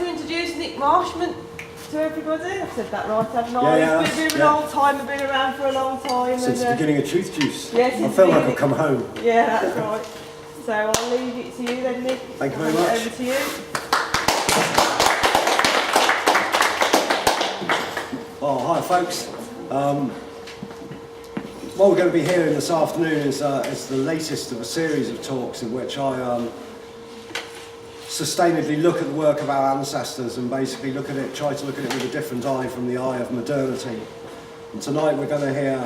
to introduce Nick Marshman to everybody. I've said that right, haven't I? Yeah, He's been a bit of an old timer, been around for a long time. Since the beginning of TruthJuice. Yes, I feel like I've come home. Yeah, that's right. So I'll leave it to you then, Nick. Thank you very much. Over to you. Oh, hi folks. What we're going to be hearing this afternoon is the latest of a series of talks in which I sustainedly look at the work of our ancestors and basically try to look at it with a different eye from the eye of modernity. And tonight we're going to hear,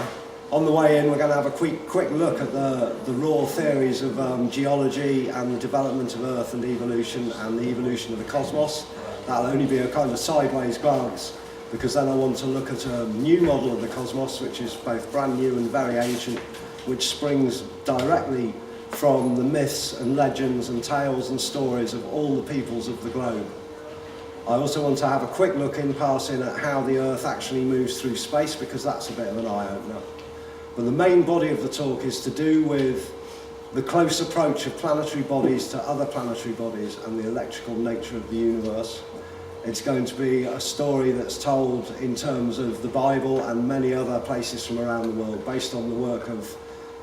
on the way in, we're going to have a quick look at the raw theories of geology and the development of Earth and the evolution of the cosmos. That'll only be a kind of sideways glance, because then I want to look at a new model of the cosmos, which is both brand new and very ancient, which springs directly from the myths and legends and tales and stories of all the peoples of the globe. I also want to have a quick look in passing at how the Earth actually moves through space, because that's a bit of an eye-opener. But the main body of the talk is to do with the close approach of planetary bodies to other planetary bodies and the electrical nature of the universe. It's going to be a story that's told in terms of the Bible and many other places from around the world, based on the work of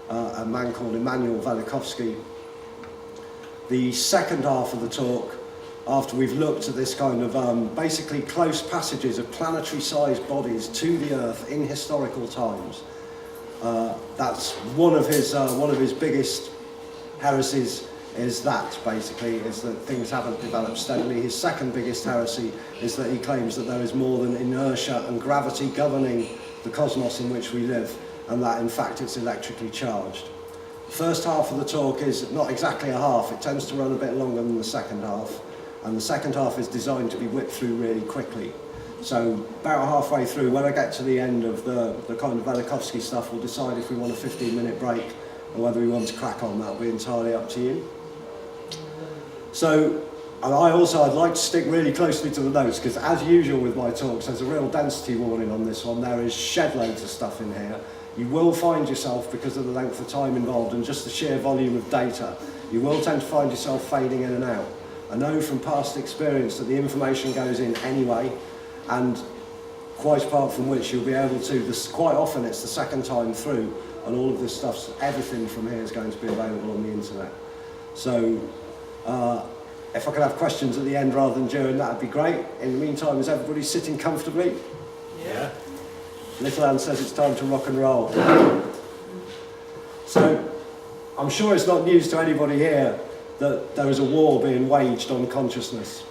a man called Immanuel Velikovsky. The second half of the talk, after we've looked at this kind of basically close passages of planetary-sized bodies to the Earth in historical times, that's one of his biggest heresies. Is that things haven't developed steadily. His second biggest heresy is that he claims that there is more than inertia and gravity governing the cosmos in which we live, and that in fact it's electrically charged. The first half of the talk is not exactly a half, it tends to run a bit longer than the second half, and the second half is designed to be whipped through really quickly. So about halfway through, when I get to the end of the kind of Velikovsky stuff, we'll decide if we want a 15-minute break or whether we want to crack on. That'll be entirely up to you. So, and I'd like to stick really closely to the notes, because as usual with my talks, there's a real density warning on this one. There is shed loads of stuff in here. You will find yourself, because of the length of time involved and just the sheer volume of data, you will tend to find yourself fading in and out. I know from past experience that the information goes in anyway, and quite apart from which you'll be able to, quite often it's the second time through, and all of this stuff, everything from here is going to be available on the internet. So, if I could have questions at the end rather than during, that'd be great. In the meantime, is everybody sitting comfortably? Yeah. Little Anne says it's time to rock and roll. So, I'm sure it's not news to anybody here that there is a war being waged on consciousness.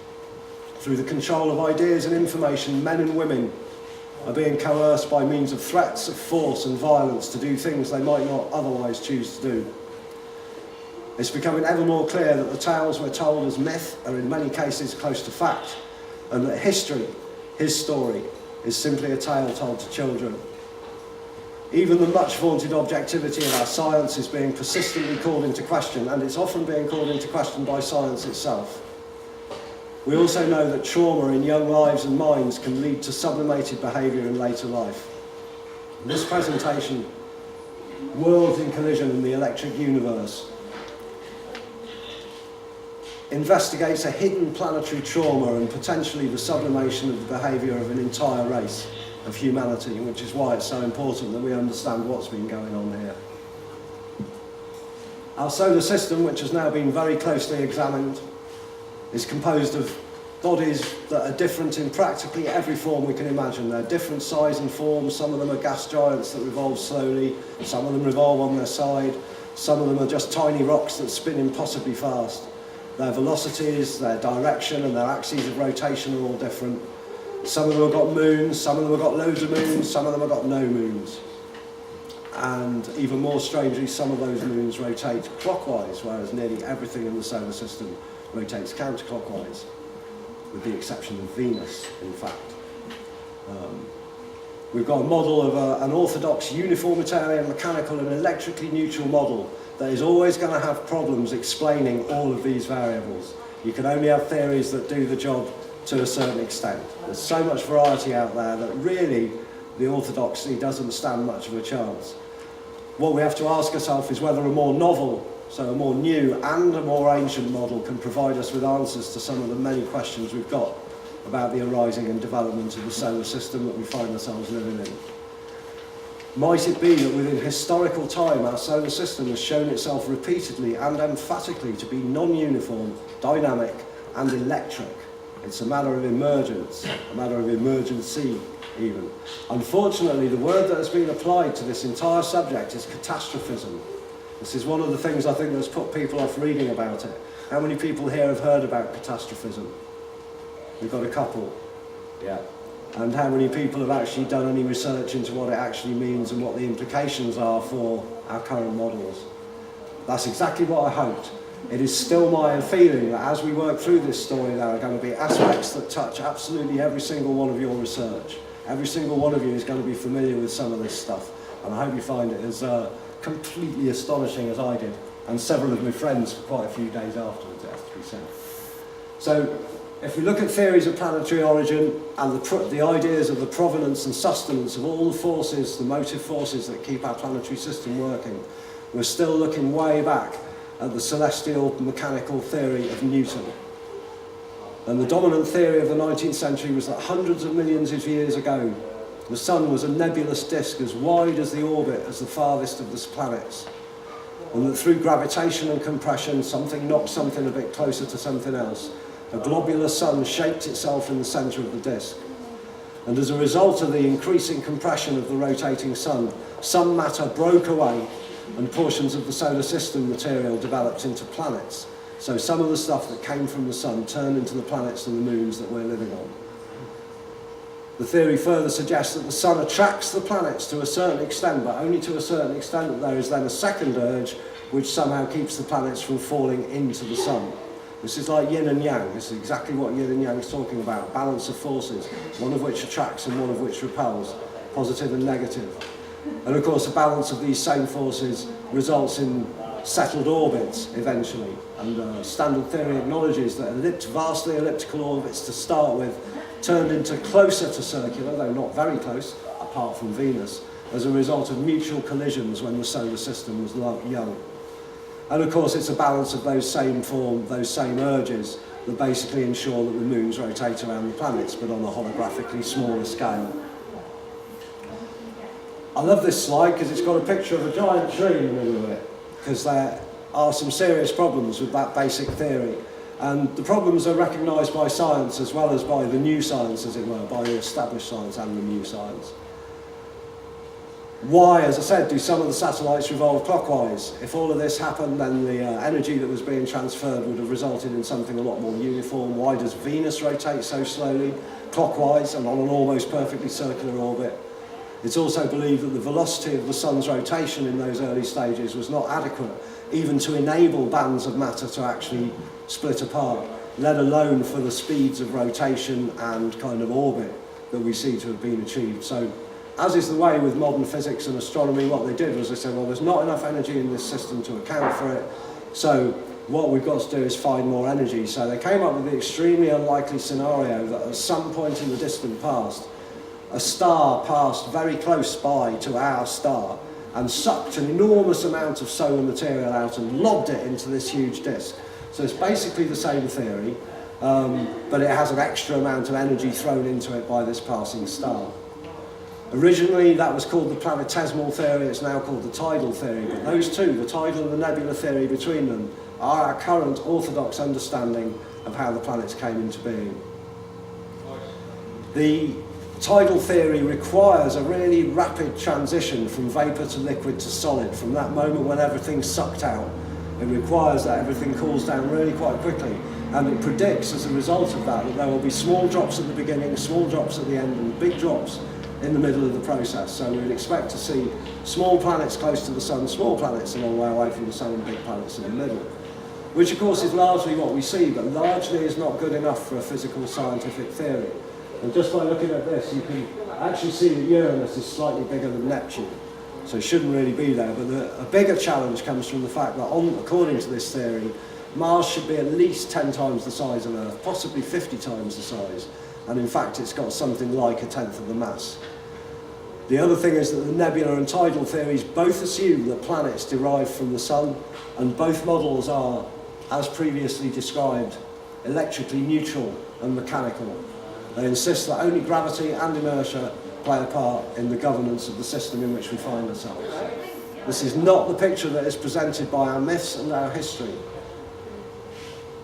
Through the control of ideas and information, men and women are being coerced by means of threats of force and violence to do things they might not otherwise choose to do. It's becoming ever more clear that the tales we're told as myth are in many cases close to fact, and that history, his story, is simply a tale told to children. Even the much vaunted objectivity of our science is being persistently called into question, and it's often being called into question by science itself. We also know that trauma in young lives and minds can lead to sublimated behaviour in later life. This presentation, Worlds in Collision in the Electric Universe, investigates a hidden planetary trauma and potentially the sublimation of the behaviour of an entire race of humanity, which is why it's so important that we understand what's been going on here. Our solar system, which has now been very closely examined, is composed of bodies that are different in practically every form we can imagine. They're different size and form. Some of them are gas giants that revolve slowly, some of them revolve on their side, some of them are just tiny rocks that spin impossibly fast. Their velocities, their direction and their axes of rotation are all different. Some of them have got moons, some of them have got loads of moons, some of them have got no moons. And even more strangely, some of those moons rotate clockwise, whereas nearly everything in the solar system rotates counterclockwise, with the exception of Venus, in fact. We've got a model of an orthodox uniformitarian mechanical and electrically neutral model that is always going to have problems explaining all of these variables. You can only have theories that do the job to a certain extent. There's so much variety out there that really the orthodoxy doesn't stand much of a chance. What we have to ask ourselves is whether a more novel, so a more new and a more ancient model can provide us with answers to some of the many questions we've got about the arising and development of the solar system that we find ourselves living in. Might it be that within historical time our solar system has shown itself repeatedly and emphatically to be non-uniform, dynamic and electric? It's a matter of emergence, a matter of emergency even. Unfortunately, the word that has been applied to this entire subject is catastrophism. This is one of the things I think that's put people off reading about it. How many people here have heard about catastrophism? We've got a couple, yeah. And how many people have actually done any research into what it actually means and what the implications are for our current models? That's exactly what I hoped. It is still my feeling that as we work through this story, there are going to be aspects that touch absolutely every single one of your research. Every single one of you is going to be familiar with some of this stuff, and I hope you find it as completely astonishing as I did, and several of my friends for quite a few days afterwards, it has to be said. So, if we look at theories of planetary origin and the ideas of the provenance and sustenance of all the forces, the motive forces that keep our planetary system working, we're still looking way back at the celestial mechanical theory of Newton. And the dominant theory of the 19th century was that hundreds of millions of years ago, the sun was a nebulous disk as wide as the orbit as the farthest of the planets. And that through gravitation and compression, something knocked something a bit closer to something else. A globular sun shaped itself in the centre of the disk. And as a result of the increasing compression of the rotating sun, some matter broke away and portions of the solar system material developed into planets. So some of the stuff that came from the sun turned into the planets and the moons that we're living on. The theory further suggests that the sun attracts the planets to a certain extent, but only to a certain extent that there is then a second urge which somehow keeps the planets from falling into the sun. This is like yin and yang. This is exactly what yin and yang is talking about. Balance of forces, one of which attracts and one of which repels, positive and negative. And of course the balance of these same forces results in settled orbits eventually. And standard theory acknowledges that vastly elliptical orbits to start with turned into closer to circular, though not very close, apart from Venus, as a result of mutual collisions when the solar system was young. And of course it's a balance of those same urges that basically ensure that the moons rotate around the planets, but on a holographically smaller scale. I love this slide because it's got a picture of a giant tree in the middle of it, because there are some serious problems with that basic theory. And the problems are recognised by science as well as by the new science, as it were, by the established science and the new science. Why, as I said, do some of the satellites revolve clockwise? If all of this happened, then the energy that was being transferred would have resulted in something a lot more uniform. Why does Venus rotate so slowly, clockwise, and on an almost perfectly circular orbit? It's also believed that the velocity of the sun's rotation in those early stages was not adequate even to enable bands of matter to actually split apart, let alone for the speeds of rotation and kind of orbit that we see to have been achieved. So, as is the way with modern physics and astronomy, what they did was they said, well, there's not enough energy in this system to account for it, so what we've got to do is find more energy. So they came up with the extremely unlikely scenario that at some point in the distant past, a star passed very close by to our star and sucked an enormous amount of solar material out and lobbed it into this huge disk. So it's basically the same theory, but it has an extra amount of energy thrown into it by this passing star. Originally that was called the planetesimal theory, it's now called the tidal theory, but those two, the tidal and the nebula theory between them, are our current orthodox understanding of how the planets came into being. The tidal theory requires a really rapid transition from vapour to liquid to solid, from that moment when everything's sucked out. It requires that everything cools down really quite quickly, and it predicts as a result of that there will be small drops at the beginning, small drops at the end, and big drops in the middle of the process. So we'd expect to see small planets close to the sun, small planets a long way away from the sun, and big planets in the middle. Which of course is largely what we see, but largely is not good enough for a physical scientific theory. And just by looking at this, you can actually see that Uranus is slightly bigger than Neptune. So it shouldn't really be there, but a bigger challenge comes from the fact that, according to this theory, Mars should be at least 10 times the size of Earth, possibly 50 times the size, and in fact it's got something like 1/10 of the mass. The other thing is that the nebula and tidal theories both assume that planets derive from the sun, and both models are, as previously described, electrically neutral and mechanical. They insist that only gravity and inertia play a part in the governance of the system in which we find ourselves. This is not the picture that is presented by our myths and our history.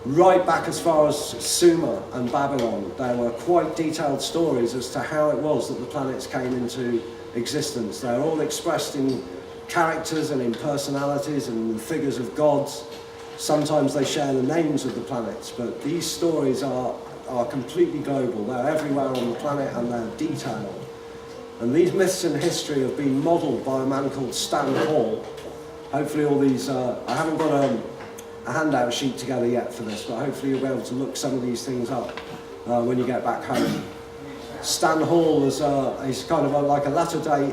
Right back as far as Sumer and Babylon, there were quite detailed stories as to how it was that the planets came into existence. They're all expressed in characters and in personalities and in figures of gods. Sometimes they share the names of the planets, but these stories are completely global. They're everywhere on the planet and they're detailed. And these myths in history have been modelled by a man called Stan Hall. Hopefully all these, I haven't got a handout sheet together yet for this, but hopefully you'll be able to look some of these things up when you get back home. Stan Hall is he's kind of like a latter-day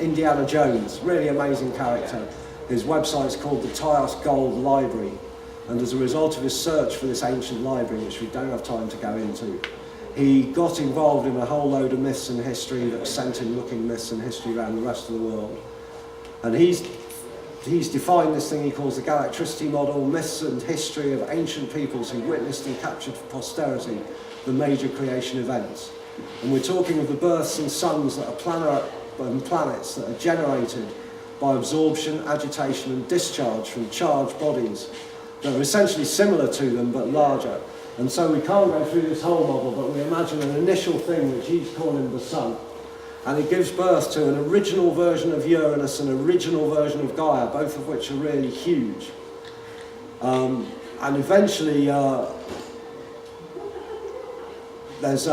Indiana Jones, really amazing character. His website's called the Tyos Gold Library, and as a result of his search for this ancient library, which we don't have time to go into, he got involved in a whole load of myths and history that sent him looking myths and history around the rest of the world. And he's defined this thing he calls the galactricity model, myths and history of ancient peoples who witnessed and captured for posterity the major creation events. And we're talking of the births and suns that are planets that are generated by absorption, agitation and discharge from charged bodies that are essentially similar to them but larger. And so we can't go through this whole model, but we imagine an initial thing which he's calling the sun. And it gives birth to an original version of Uranus and an original version of Gaia, both of which are really huge. And eventually there's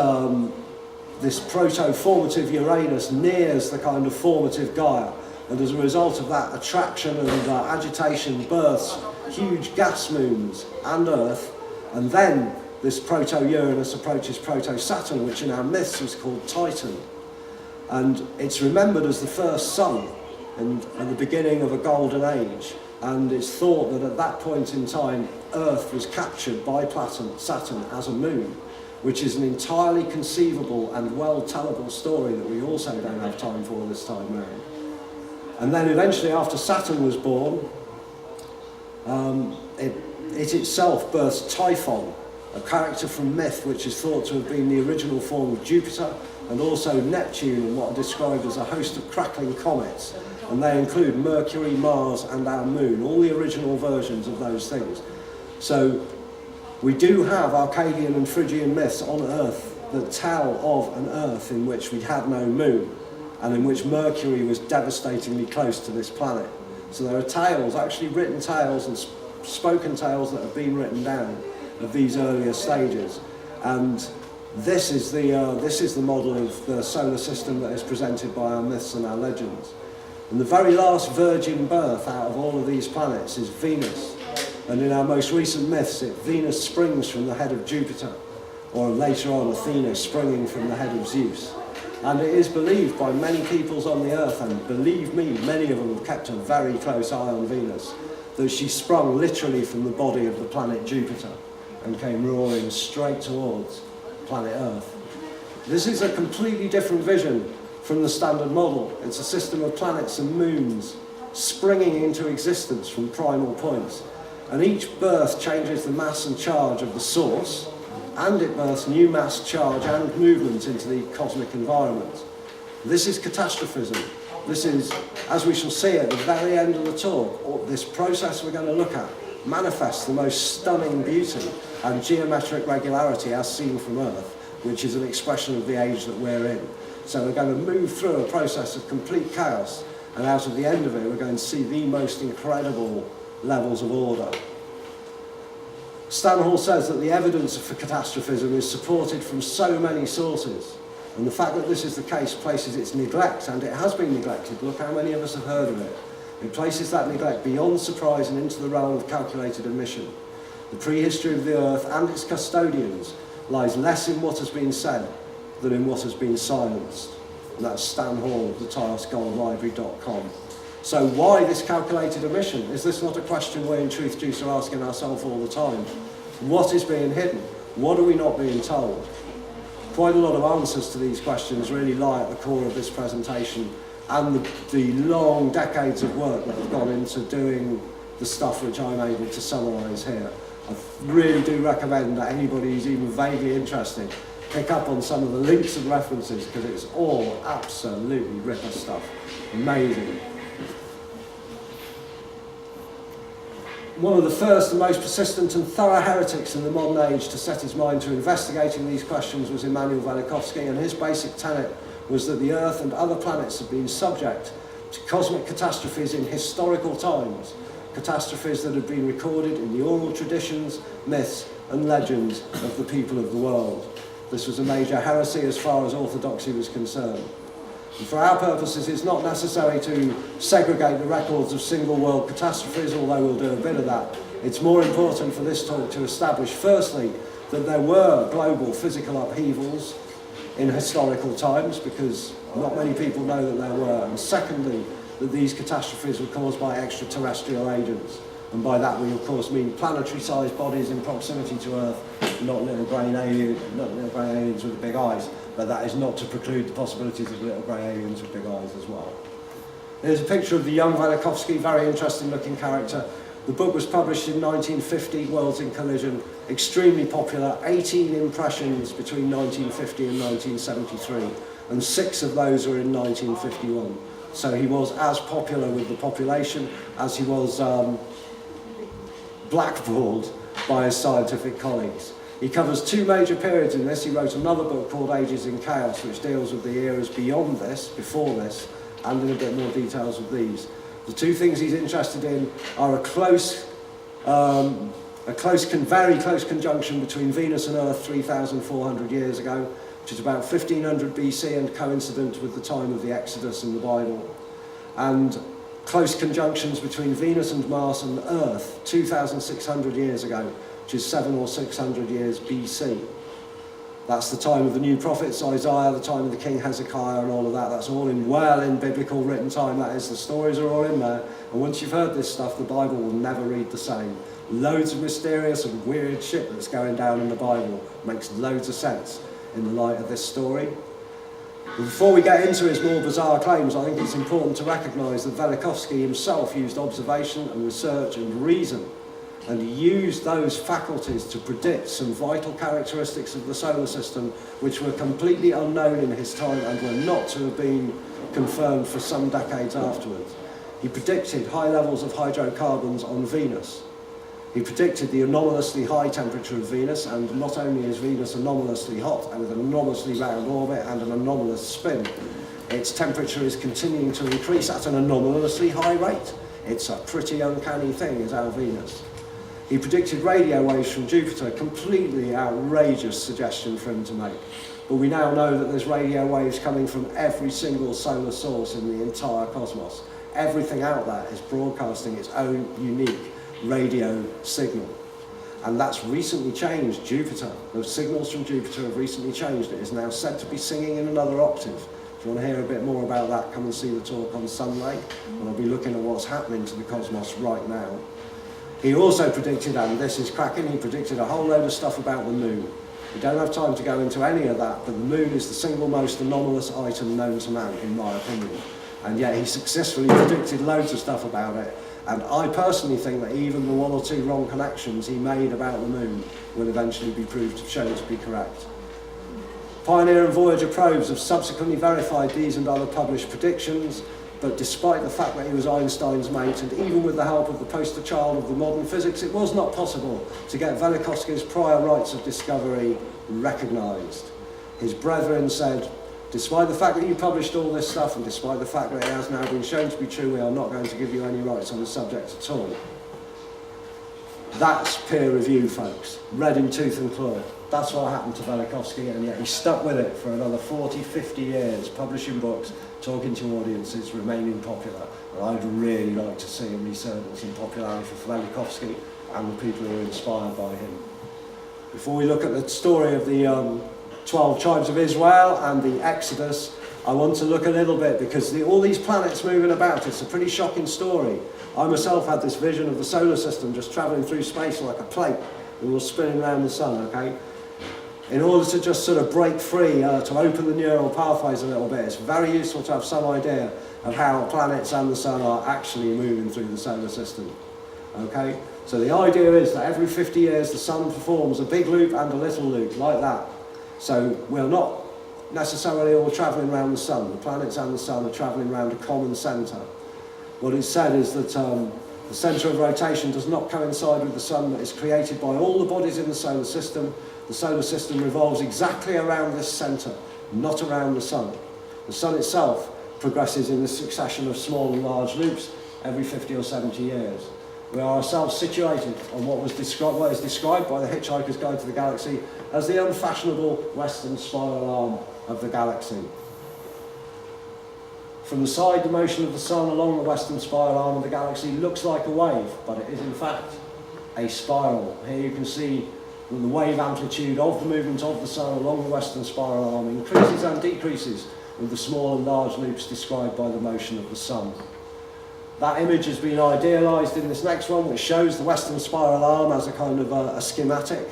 this proto-formative Uranus nears the kind of formative Gaia. And as a result of that attraction and agitation births huge gas moons and Earth. And then this proto-Uranus approaches proto-Saturn, which in our myths was called Titan. And it's remembered as the first sun at the beginning of a golden age. And it's thought that at that point in time, Earth was captured by Saturn as a moon, which is an entirely conceivable and well-tellable story that we also don't have time for this time round. And then eventually, after Saturn was born, it itself births Typhon, a character from myth which is thought to have been the original form of Jupiter, and also Neptune and what are described as a host of crackling comets. And they include Mercury, Mars and our moon, all the original versions of those things. So we do have Arcadian and Phrygian myths on Earth that tell of an Earth in which we had no moon and in which Mercury was devastatingly close to this planet. So there are tales, actually written tales and spoken tales that have been written down of these earlier stages. And this is the model of the solar system that is presented by our myths and our legends. And the very last virgin birth out of all of these planets is Venus. And in our most recent myths, Venus springs from the head of Jupiter, or later on Athena springing from the head of Zeus. And it is believed by many peoples on the earth, and believe me, many of them have kept a very close eye on Venus, that she sprung literally from the body of the planet Jupiter and came roaring straight towards planet Earth. This is a completely different vision from the standard model. It's a system of planets and moons springing into existence from primal points. And each birth changes the mass and charge of the source, and it births new mass, charge and movement into the cosmic environment. This is catastrophism. This is, as we shall see at the very end of the talk, this process we're going to look at manifests the most stunning beauty and geometric regularity as seen from Earth, which is an expression of the age that we're in. So we're going to move through a process of complete chaos, and out of the end of it we're going to see the most incredible levels of order. Stan Hall says that the evidence for catastrophism is supported from so many sources, and the fact that this is the case places its neglect, and it has been neglected, look how many of us have heard of it, it places that neglect beyond surprise and into the realm of calculated omission. The prehistory of the Earth and its custodians lies less in what has been said than in what has been silenced. And that's Stan Hall of the TiosGoldLibrary.com. So why this calculated omission? Is this not a question we in TruthJuice are asking ourselves all the time? What is being hidden? What are we not being told? Quite a lot of answers to these questions really lie at the core of this presentation, and the long decades of work that have gone into doing the stuff which I'm able to summarise here. I really do recommend that anybody who's even vaguely interested pick up on some of the links and references, because it's all absolutely ripper stuff. Amazing. One of the first and most persistent and thorough heretics in the modern age to set his mind to investigating these questions was Immanuel Velikovsky, and his basic tenet was that the Earth and other planets have been subject to cosmic catastrophes in historical times, catastrophes that have been recorded in the oral traditions, myths and legends of the people of the world. This was a major heresy as far as orthodoxy was concerned. And for our purposes, it's not necessary to segregate the records of single world catastrophes, although we'll do a bit of that. It's more important for this talk to establish, firstly, that there were global physical upheavals in historical times, because not many people know that there were, and secondly, that these catastrophes were caused by extraterrestrial agents. And by that we of course mean planetary-sized bodies in proximity to Earth, not little grey aliens with big eyes, but that is not to preclude the possibilities of little grey aliens with big eyes as well. Here's a picture of the young Velikovsky, very interesting looking character. The book was published in 1950, Worlds in Collision, extremely popular, 18 impressions between 1950 and 1973, and 6 of those were in 1951. So he was as popular with the population as he was blackballed by his scientific colleagues. He covers 2 major periods in this. He wrote another book called Ages in Chaos, which deals with the eras beyond this, before this, and in a bit more details with these. The 2 things he's interested in are a very close conjunction between Venus and Earth 3,400 years ago, which is about 1500 BC and coincident with the time of the Exodus in the Bible, and close conjunctions between Venus and Mars and Earth 2,600 years ago, which is 700 or 600 years BC. That's the time of the new prophets, Isaiah, the time of the King Hezekiah and all of that. That's all in biblical written time, that is. The stories are all in there. And once you've heard this stuff, the Bible will never read the same. Loads of mysterious and weird shit that's going down in the Bible makes loads of sense in the light of this story. But before we get into his more bizarre claims, I think it's important to recognise that Velikovsky himself used observation and research and reason, and he used those faculties to predict some vital characteristics of the solar system which were completely unknown in his time and were not to have been confirmed for some decades afterwards. He predicted high levels of hydrocarbons on Venus. He predicted the anomalously high temperature of Venus, and not only is Venus anomalously hot and with an anomalously round orbit and an anomalous spin, its temperature is continuing to increase at an anomalously high rate. It's a pretty uncanny thing, is our Venus. He predicted radio waves from Jupiter, a completely outrageous suggestion for him to make. But we now know that there's radio waves coming from every single solar source in the entire cosmos. Everything out there is broadcasting its own unique radio signal. And that's recently changed. Jupiter, the signals from Jupiter have recently changed. It is now said to be singing in another octave. If you want to hear a bit more about that, come and see the talk on Sunday, and I'll be looking at what's happening to the cosmos right now. He also predicted, and this is cracking, he predicted a whole load of stuff about the moon. We don't have time to go into any of that, but the moon is the single most anomalous item known to man, in my opinion. And yet he successfully predicted loads of stuff about it. And I personally think that even the 1 or 2 wrong connections he made about the moon will eventually be shown to be correct. Pioneer and Voyager probes have subsequently verified these and other published predictions, but despite the fact that he was Einstein's mate, and even with the help of the poster child of the modern physics, it was not possible to get Velikovsky's prior rights of discovery recognised. His brethren said, despite the fact that you published all this stuff, and despite the fact that it has now been shown to be true, we are not going to give you any rights on the subject at all. That's peer review, folks. Red in tooth and claw. That's what happened to Velikovsky, and yet he stuck with it for another 40, 50 years, publishing books, talking to audiences, remaining popular. And I'd really like to see a resurgence in popularity for Velikovsky and the people who are inspired by him. Before we look at the story of the 12 tribes of Israel and the Exodus, I want to look a little bit, because all these planets moving about, it's a pretty shocking story. I myself had this vision of the solar system just travelling through space like a plate, and we're spinning around the sun, okay? In order to just sort of break free, to open the neural pathways a little bit, it's very useful to have some idea of how planets and the sun are actually moving through the solar system. Okay? So the idea is that every 50 years the sun performs a big loop and a little loop, like that. So we're not necessarily all travelling around the sun. The planets and the sun are travelling around a common centre. What is said is that the centre of rotation does not coincide with the sun, but is created by all the bodies in the solar system. The solar system revolves exactly around this centre, not around the sun. The sun itself progresses in a succession of small and large loops every 50 or 70 years. We are ourselves situated on what is described by the Hitchhiker's Guide to the Galaxy as the unfashionable western spiral arm of the galaxy. From the side, the motion of the sun along the western spiral arm of the galaxy looks like a wave, but it is in fact a spiral. Here you can see that the wave amplitude of the movement of the sun along the western spiral arm increases and decreases with the small and large loops described by the motion of the sun. That image has been idealised in this next one, which shows the western spiral arm as a kind of a schematic.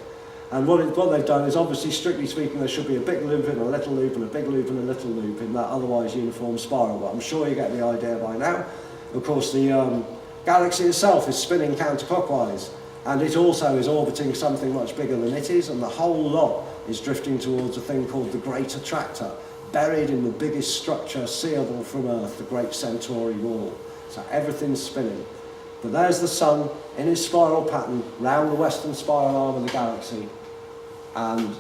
And what they've done is, obviously, strictly speaking, there should be a big loop and a little loop and a big loop and a little loop in that otherwise uniform spiral. But I'm sure you get the idea by now. Of course, the galaxy itself is spinning counterclockwise, and it also is orbiting something much bigger than it is, and the whole lot is drifting towards a thing called the Great Attractor, buried in the biggest structure seeable from Earth, the Great Centauri Wall. So everything's spinning. But there's the sun in his spiral pattern round the western spiral arm of the galaxy. And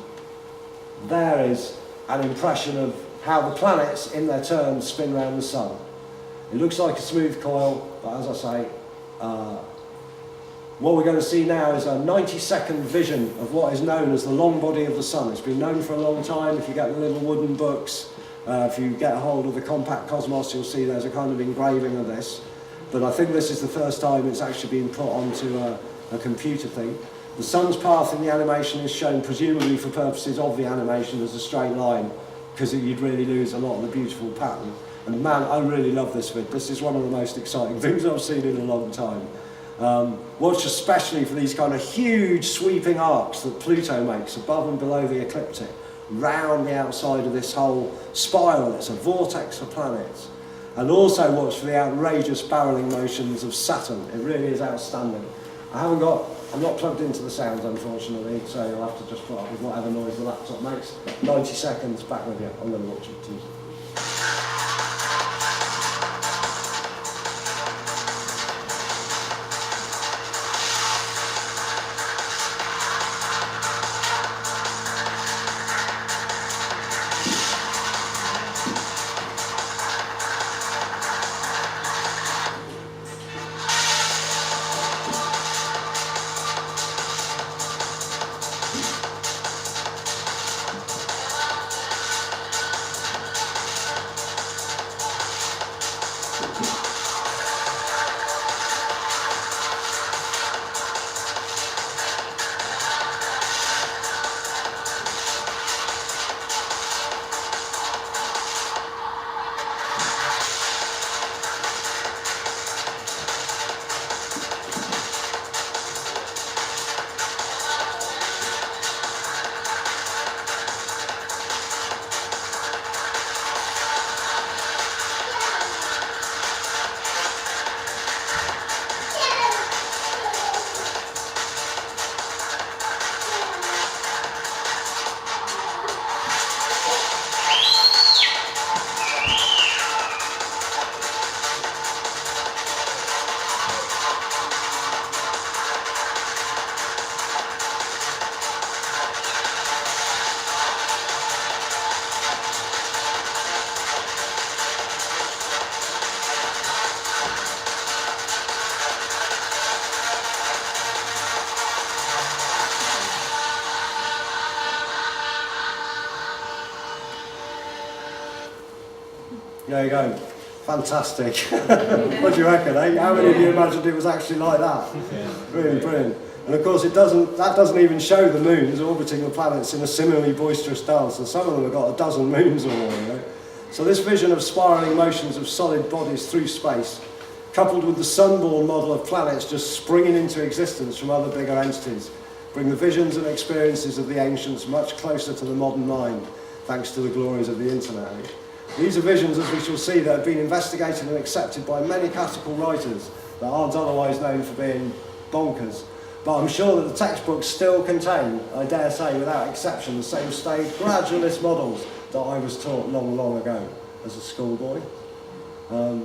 there is an impression of how the planets, in their turn, spin round the sun. It looks like a smooth coil, but as I say, what we're going to see now is a 90-second vision of what is known as the long body of the sun. It's been known for a long time. If you get the little wooden books, if you get a hold of the Compact Cosmos, you'll see there's a kind of engraving of this. But I think this is the first time it's actually been put onto a computer thing. The sun's path in the animation is shown, presumably for purposes of the animation, as a straight line, because you'd really lose a lot of the beautiful pattern. And man, I really love this vid. This is one of the most exciting things I've seen in a long time. Watch especially for these kind of huge sweeping arcs that Pluto makes above and below the ecliptic, round the outside of this whole spiral. It's a vortex of planets. And also watch for the outrageous barreling motions of Saturn. It really is outstanding. I'm not plugged into the sounds, unfortunately, so you'll have to just put up with whatever noise the laptop makes. 90 seconds, back with you. I'm going to watch it too. There you go. Fantastic. What do you reckon, eh? How many of you imagined it was actually like that? Yeah. Really brilliant. And of course that doesn't even show the moons orbiting the planets in a similarly boisterous dance, and some of them have got a dozen moons or more, you know? So this vision of spiralling motions of solid bodies through space, coupled with the sun-born model of planets just springing into existence from other bigger entities, bring the visions and experiences of the ancients much closer to the modern mind, thanks to the glories of the internet. These are visions, as we shall see, that have been investigated and accepted by many classical writers that aren't otherwise known for being bonkers. But I'm sure that the textbooks still contain, I dare say without exception, the same stage gradualist models that I was taught long, long ago as a schoolboy. There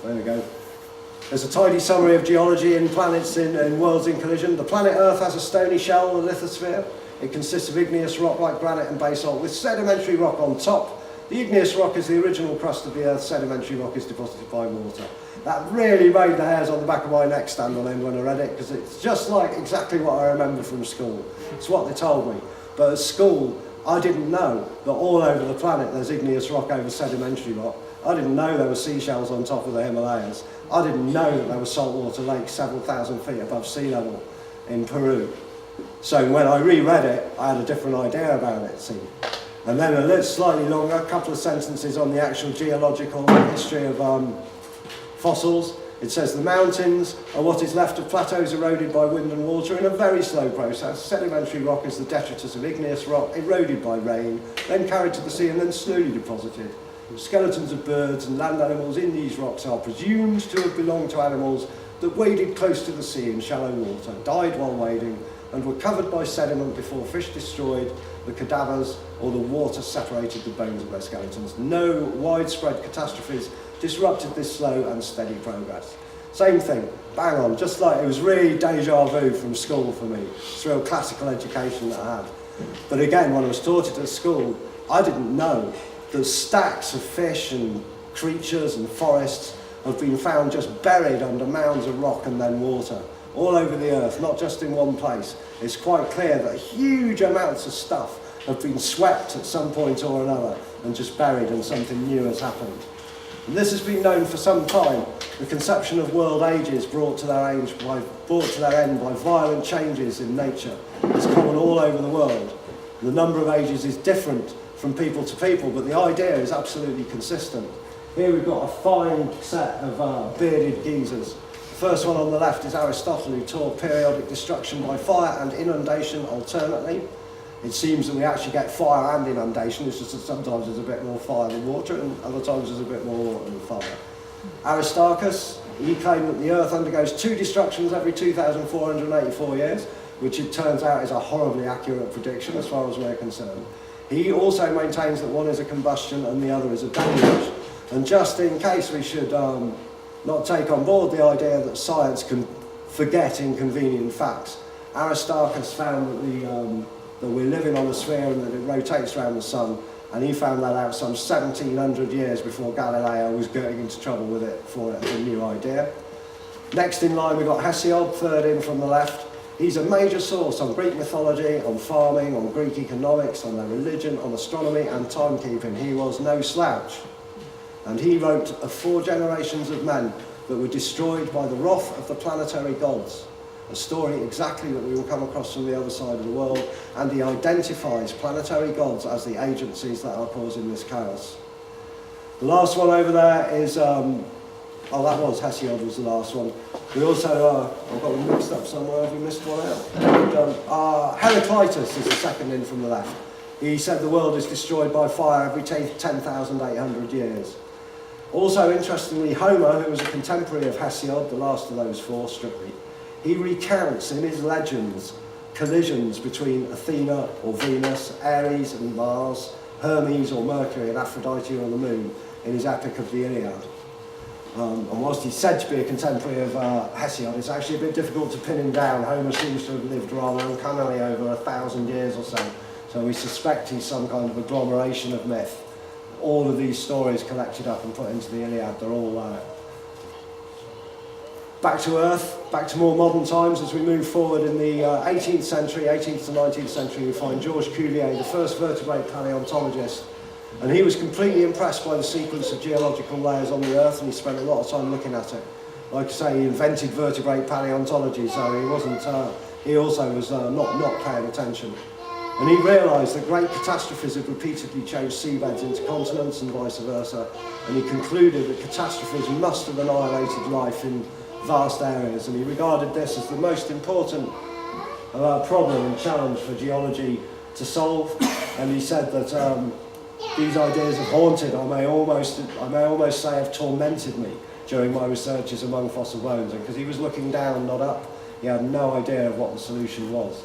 we go. There's a tidy summary of geology in planets in worlds in collision. The planet Earth has a stony shell, the lithosphere. It consists of igneous rock like granite and basalt with sedimentary rock on top. The igneous rock is the original crust of the Earth. Sedimentary rock is deposited by water. That really made the hairs on the back of my neck stand on end when I read it, because it's just like exactly what I remember from school. It's what they told me. But at school, I didn't know that all over the planet there's igneous rock over sedimentary rock. I didn't know there were seashells on top of the Himalayas. I didn't know that there were saltwater lakes several thousand feet above sea level in Peru. So when I reread it, I had a different idea about it, see. And then a little slightly longer, a couple of sentences on the actual geological history of fossils. It says the mountains are what is left of plateaus eroded by wind and water in a very slow process. Sedimentary rock is the detritus of igneous rock eroded by rain, then carried to the sea and then slowly deposited. Skeletons of birds and land animals in these rocks are presumed to have belonged to animals that waded close to the sea in shallow water, died while wading, and were covered by sediment before fish destroyed the cadavers or the water separated the bones of their skeletons. No widespread catastrophes disrupted this slow and steady progress. Same thing, bang on, just like it was really deja vu from school for me. It's real classical education that I had. But again, when I was taught it at school, I didn't know that stacks of fish and creatures and forests have been found just buried under mounds of rock and then water, all over the earth, not just in one place. It's quite clear that huge amounts of stuff have been swept at some point or another and just buried, and something new has happened. And this has been known for some time. The conception of world ages brought to their end by violent changes in nature is common all over the world. The number of ages is different from people to people, but the idea is absolutely consistent. Here we've got a fine set of bearded geezers. The first one on the left is Aristotle, who taught periodic destruction by fire and inundation alternately. It seems that we actually get fire and inundation. It's just that sometimes there's a bit more fire than water, and other times there's a bit more water than fire. Aristarchus, he claimed that the Earth undergoes 2 destructions every 2,484 years, which it turns out is a horribly accurate prediction as far as we're concerned. He also maintains that one is a combustion and the other is a deluge. And just in case we should not take on board the idea that science can forget inconvenient facts, Aristarchus found that we're living on a sphere and that it rotates around the sun, and he found that out some 1700 years before Galileo was getting into trouble with it for it as a new idea. Next in line we've got Hesiod, third in from the left. He's a major source on Greek mythology, on farming, on Greek economics, on their religion, on astronomy and timekeeping. He was no slouch. And he wrote of 4 generations of men that were destroyed by the wrath of the planetary gods. A story exactly that we will come across from the other side of the world, and he identifies planetary gods as the agencies that are causing this chaos. The last one over there is, Hesiod was the last one. We also, I've got them mixed up somewhere, have we missed one out? Heraclitus is the second in from the left. He said the world is destroyed by fire every 10,800 years. Also, interestingly, Homer, who was a contemporary of Hesiod, the last of those 4 strictly, he recounts in his legends collisions between Athena or Venus, Ares and Mars, Hermes or Mercury, and Aphrodite or the Moon in his epic of the Iliad. And whilst he's said to be a contemporary of Hesiod, it's actually a bit difficult to pin him down. Homer seems to have lived rather uncannily over 1,000 years or so, so we suspect he's some kind of agglomeration of myth. All of these stories collected up and put into the Iliad, they're all back to Earth, back to more modern times. As we move forward in the 18th century, 18th to 19th century, we find Georges Cuvier, the first vertebrate paleontologist, and he was completely impressed by the sequence of geological layers on the Earth, and he spent a lot of time looking at it. Like I say, he invented vertebrate paleontology, so he wasn't. He also was not paying attention. And he realised that great catastrophes had repeatedly changed seabeds into continents and vice versa, and he concluded that catastrophes must have annihilated life in vast areas, and he regarded this as the most important problem and challenge for geology to solve. And he said that these ideas have haunted, I may almost say have tormented me during my researches among fossil bones, and because he was looking down, not up, he had no idea of what the solution was.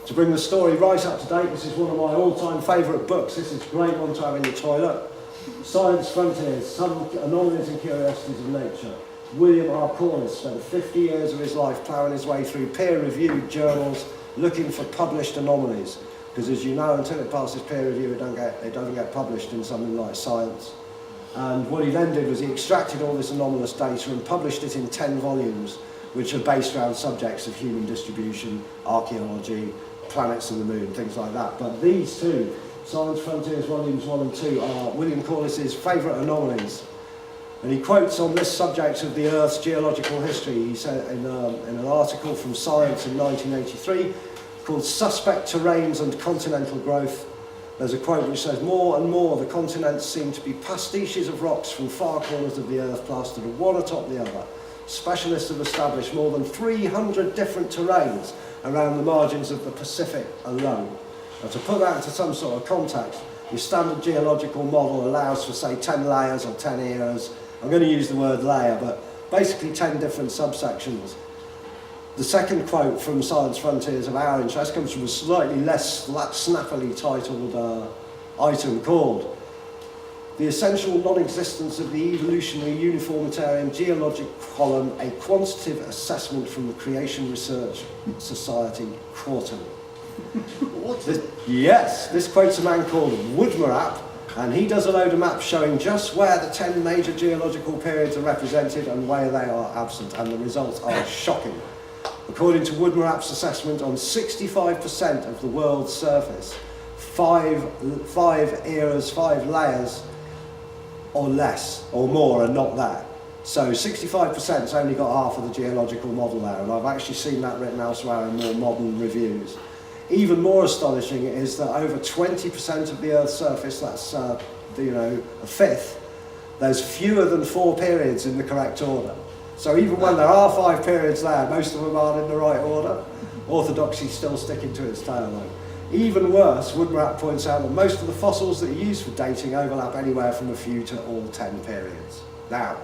To bring the story right up to date, this is one of my all-time favourite books. This is a great one to have in your toilet. Science Frontiers, Some Anomalies and Curiosities of Nature. William R. Corliss spent 50 years of his life ploughing his way through peer-reviewed journals looking for published anomalies. Because as you know, until it passes peer review, it doesn't get published in something like Science. And what he then did was he extracted all this anomalous data and published it in 10 volumes, which are based around subjects of human distribution, archaeology, planets and the moon, things like that. But these two, Science Frontiers Volumes 1 and 2, are William Corliss's favourite anomalies. And he quotes on this subject of the Earth's geological history. He said in an article from Science in 1983 called Suspect Terrains and Continental Growth, there's a quote which says, "More and more the continents seem to be pastiches of rocks from far corners of the Earth plastered one atop the other. Specialists have established more than 300 different terrains around the margins of the Pacific alone." Now, to put that into some sort of context, your standard geological model allows for, say, 10 layers or 10 eras. I'm going to use the word layer, but basically 10 different subsections. The second quote from Science Frontiers of our interest comes from a slightly less snappily titled item called "The Essential Non-Existence of the Evolutionary Uniformitarian Geologic Column, a Quantitative Assessment from the Creation Research Society Quarterly." This quotes a man called Woodmarapp, and he does a load of maps showing just where the 10 major geological periods are represented and where they are absent, and the results are shocking. According to Woodmarapp's assessment, on 65% of the world's surface, five eras, 5 layers or less or more are not there. So 65%'s only got half of the geological model there, and I've actually seen that written elsewhere in more modern reviews. Even more astonishing is that over 20% of the Earth's surface, that's a fifth, there's fewer than 4 periods in the correct order. So even when there are 5 periods there, most of them aren't in the right order. Orthodoxy still sticking to its tail though. Even worse, Woodmarapp points out that most of the fossils that are used for dating overlap anywhere from a few to all 10 periods. Now,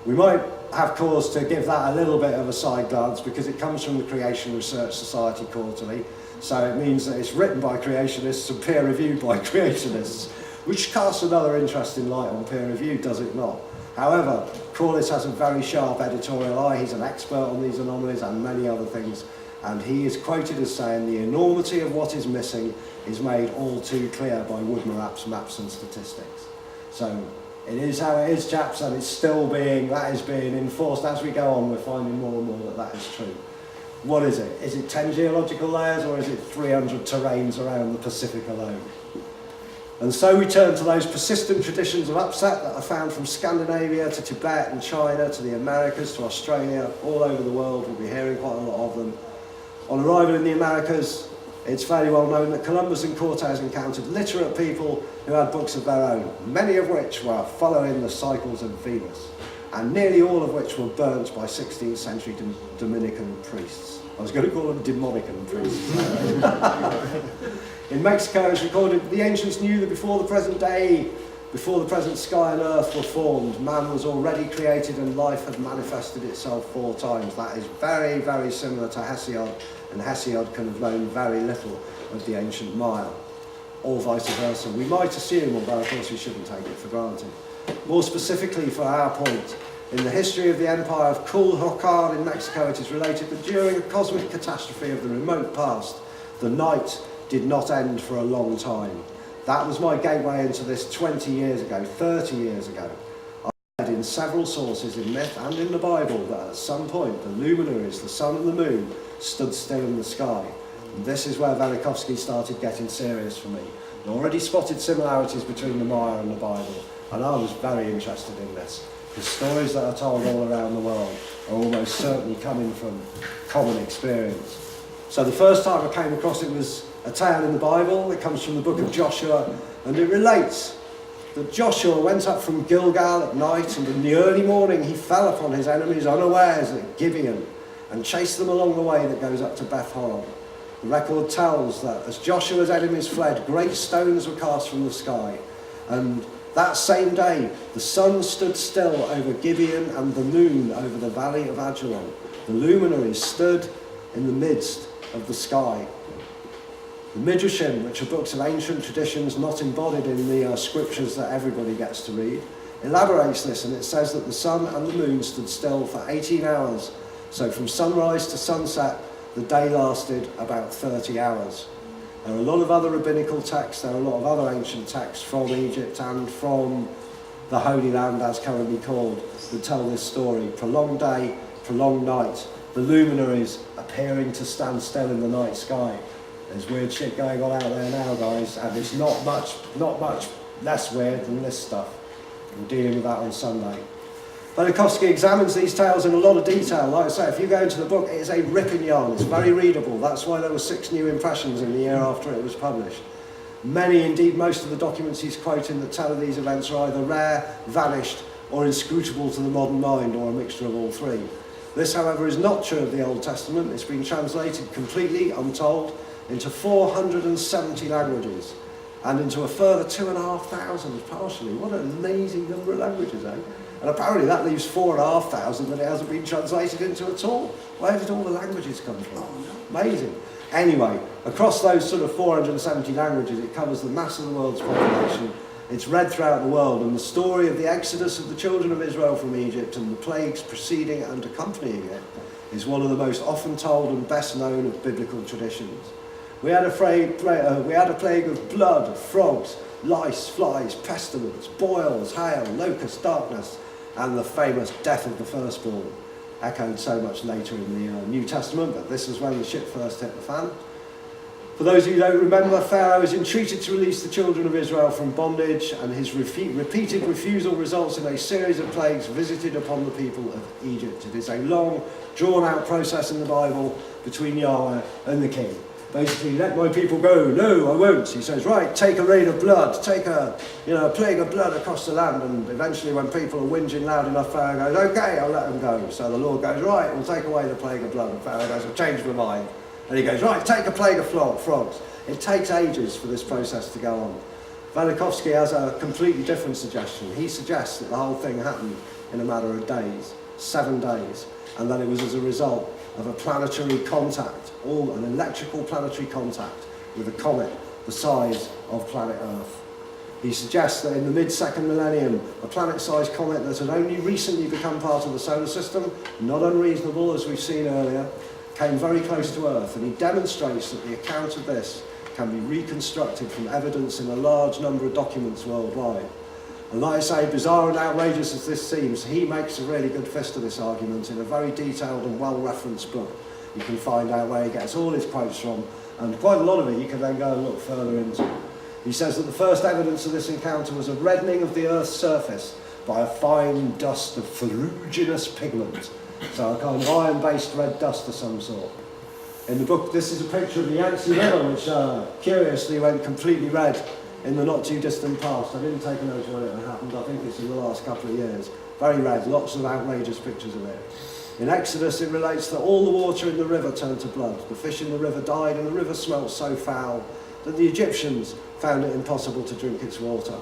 we might have cause to give that a little bit of a side glance because it comes from the Creation Research Society Quarterly. So it means that it's written by creationists and peer reviewed by creationists, which casts another interesting light on peer review, does it not? However, Corliss has a very sharp editorial eye. He's an expert on these anomalies and many other things, and he is quoted as saying the enormity of what is missing is made all too clear by Woodmarapp's maps and statistics. So it is how it is, chaps, and it's still being enforced as we go on. We're finding more and more that is true. What is it? Is it 10 geological layers, or is it 300 terrains around the Pacific alone? And so we turn to those persistent traditions of upset that are found from Scandinavia to Tibet and China to the Americas to Australia, all over the world. We'll be hearing quite a lot of them. On arrival in the Americas, it's fairly well known that Columbus and Cortez encountered literate people who had books of their own, many of which were following the cycles of Venus, and nearly all of which were burnt by 16th century Dominican priests. I was going to call them Demonican priests. In Mexico, it's recorded that the ancients knew that before the present sky and earth were formed, man was already created and life had manifested itself 4 times. That is very, very similar to Hesiod, and Hesiod can have known very little of the ancient Maya, or vice versa. We might assume, although of course we shouldn't take it for granted. More specifically for our point, in the history of the empire of Culhuacan in Mexico, it is related that during a cosmic catastrophe of the remote past, the night did not end for a long time. That was my gateway into this 20 years ago, 30 years ago. I read in several sources in myth and in the Bible that at some point the luminaries, the sun and the moon, stood still in the sky. And this is where Velikovsky started getting serious for me. He already spotted similarities between the Maya and the Bible, and I was very interested in this. The stories that are told all around the world are almost certainly coming from common experience. So the first time I came across it was a tale in the Bible. It comes from the book of Joshua, and it relates that Joshua went up from Gilgal at night, and in the early morning he fell upon his enemies unawares at Gibeon and chased them along the way that goes up to Beth Horon. The record tells that as Joshua's enemies fled, great stones were cast from the sky, and That same day, the sun stood still over Gibeon and the moon over the valley of Ajalon. The luminaries stood in the midst of the sky. The Midrashim, which are books of ancient traditions not embodied in the scriptures that everybody gets to read, elaborates this, and it says that the sun and the moon stood still for 18 hours. So from sunrise to sunset, the day lasted about 30 hours. There are a lot of other rabbinical texts, there are a lot of other ancient texts from Egypt and from the Holy Land, as currently called, that tell this story. Prolonged day, prolonged night, the luminaries appearing to stand still in the night sky. There's weird shit going on out there now, guys, and it's not much less weird than this stuff. We're dealing with that on Sunday. Velikovsky examines these tales in a lot of detail. Like I say, if you go into the book, it is a ripping yarn. It's very readable. That's why there were 6 new impressions in the year after it was published. Many, indeed most of the documents he's quoting that tell of these events are either rare, vanished, or inscrutable to the modern mind, or a mixture of all three. This, however, is not true of the Old Testament. It's been translated completely, I'm told, into 470 languages, and into a further 2,500 partially. What an amazing number of languages, eh? And apparently that leaves 4,500 that it hasn't been translated into at all. Where did all the languages come from? Amazing. Anyway, across those sort of 470 languages, it covers the mass of the world's population. It's read throughout the world, and the story of the exodus of the children of Israel from Egypt and the plagues preceding and accompanying it is one of the most often told and best known of biblical traditions. We had a plague of blood, frogs, lice, flies, pestilence, boils, hail, locusts, darkness, and the famous death of the firstborn, echoed so much later in the New Testament, but this is when the shit first hit the fan. For those of you who don't remember, Pharaoh is entreated to release the children of Israel from bondage, and his repeated refusal results in a series of plagues visited upon the people of Egypt. It is a long, drawn-out process in the Bible between Yahweh and the king. Basically, let my people go. No, I won't. He says, right, take a rain of blood, take a plague of blood across the land. And eventually, when people are whinging loud enough, Pharaoh goes, okay, I'll let them go. So the Lord goes, right, we'll take away the plague of blood. And Pharaoh goes, I've changed my mind. And he goes, right, take a plague of frogs. It takes ages for this process to go on. Velikovsky has a completely different suggestion. He suggests that the whole thing happened in a matter of days, 7 days, and that it was as a result of a planetary contact, an electrical planetary contact with a comet the size of planet Earth. He suggests that in the mid-second millennium, a planet-sized comet that had only recently become part of the solar system, not unreasonable as we've seen earlier, came very close to Earth, and he demonstrates that the account of this can be reconstructed from evidence in a large number of documents worldwide. And like I say, bizarre and outrageous as this seems, he makes a really good fist of this argument in a very detailed and well-referenced book. You can find out where he gets all his quotes from, and quite a lot of it you can then go and look further into. He says that the first evidence of this encounter was a reddening of the Earth's surface by a fine dust of ferruginous pigment, so a kind of iron-based red dust of some sort. In the book, this is a picture of the Yangtze River, which curiously went completely red in the not too distant past. I didn't take a note when it happened. I think it's in the last couple of years. Very red, lots of outrageous pictures of it. In Exodus, it relates that all the water in the river turned to blood. The fish in the river died, and the river smelt so foul that the Egyptians found it impossible to drink its water.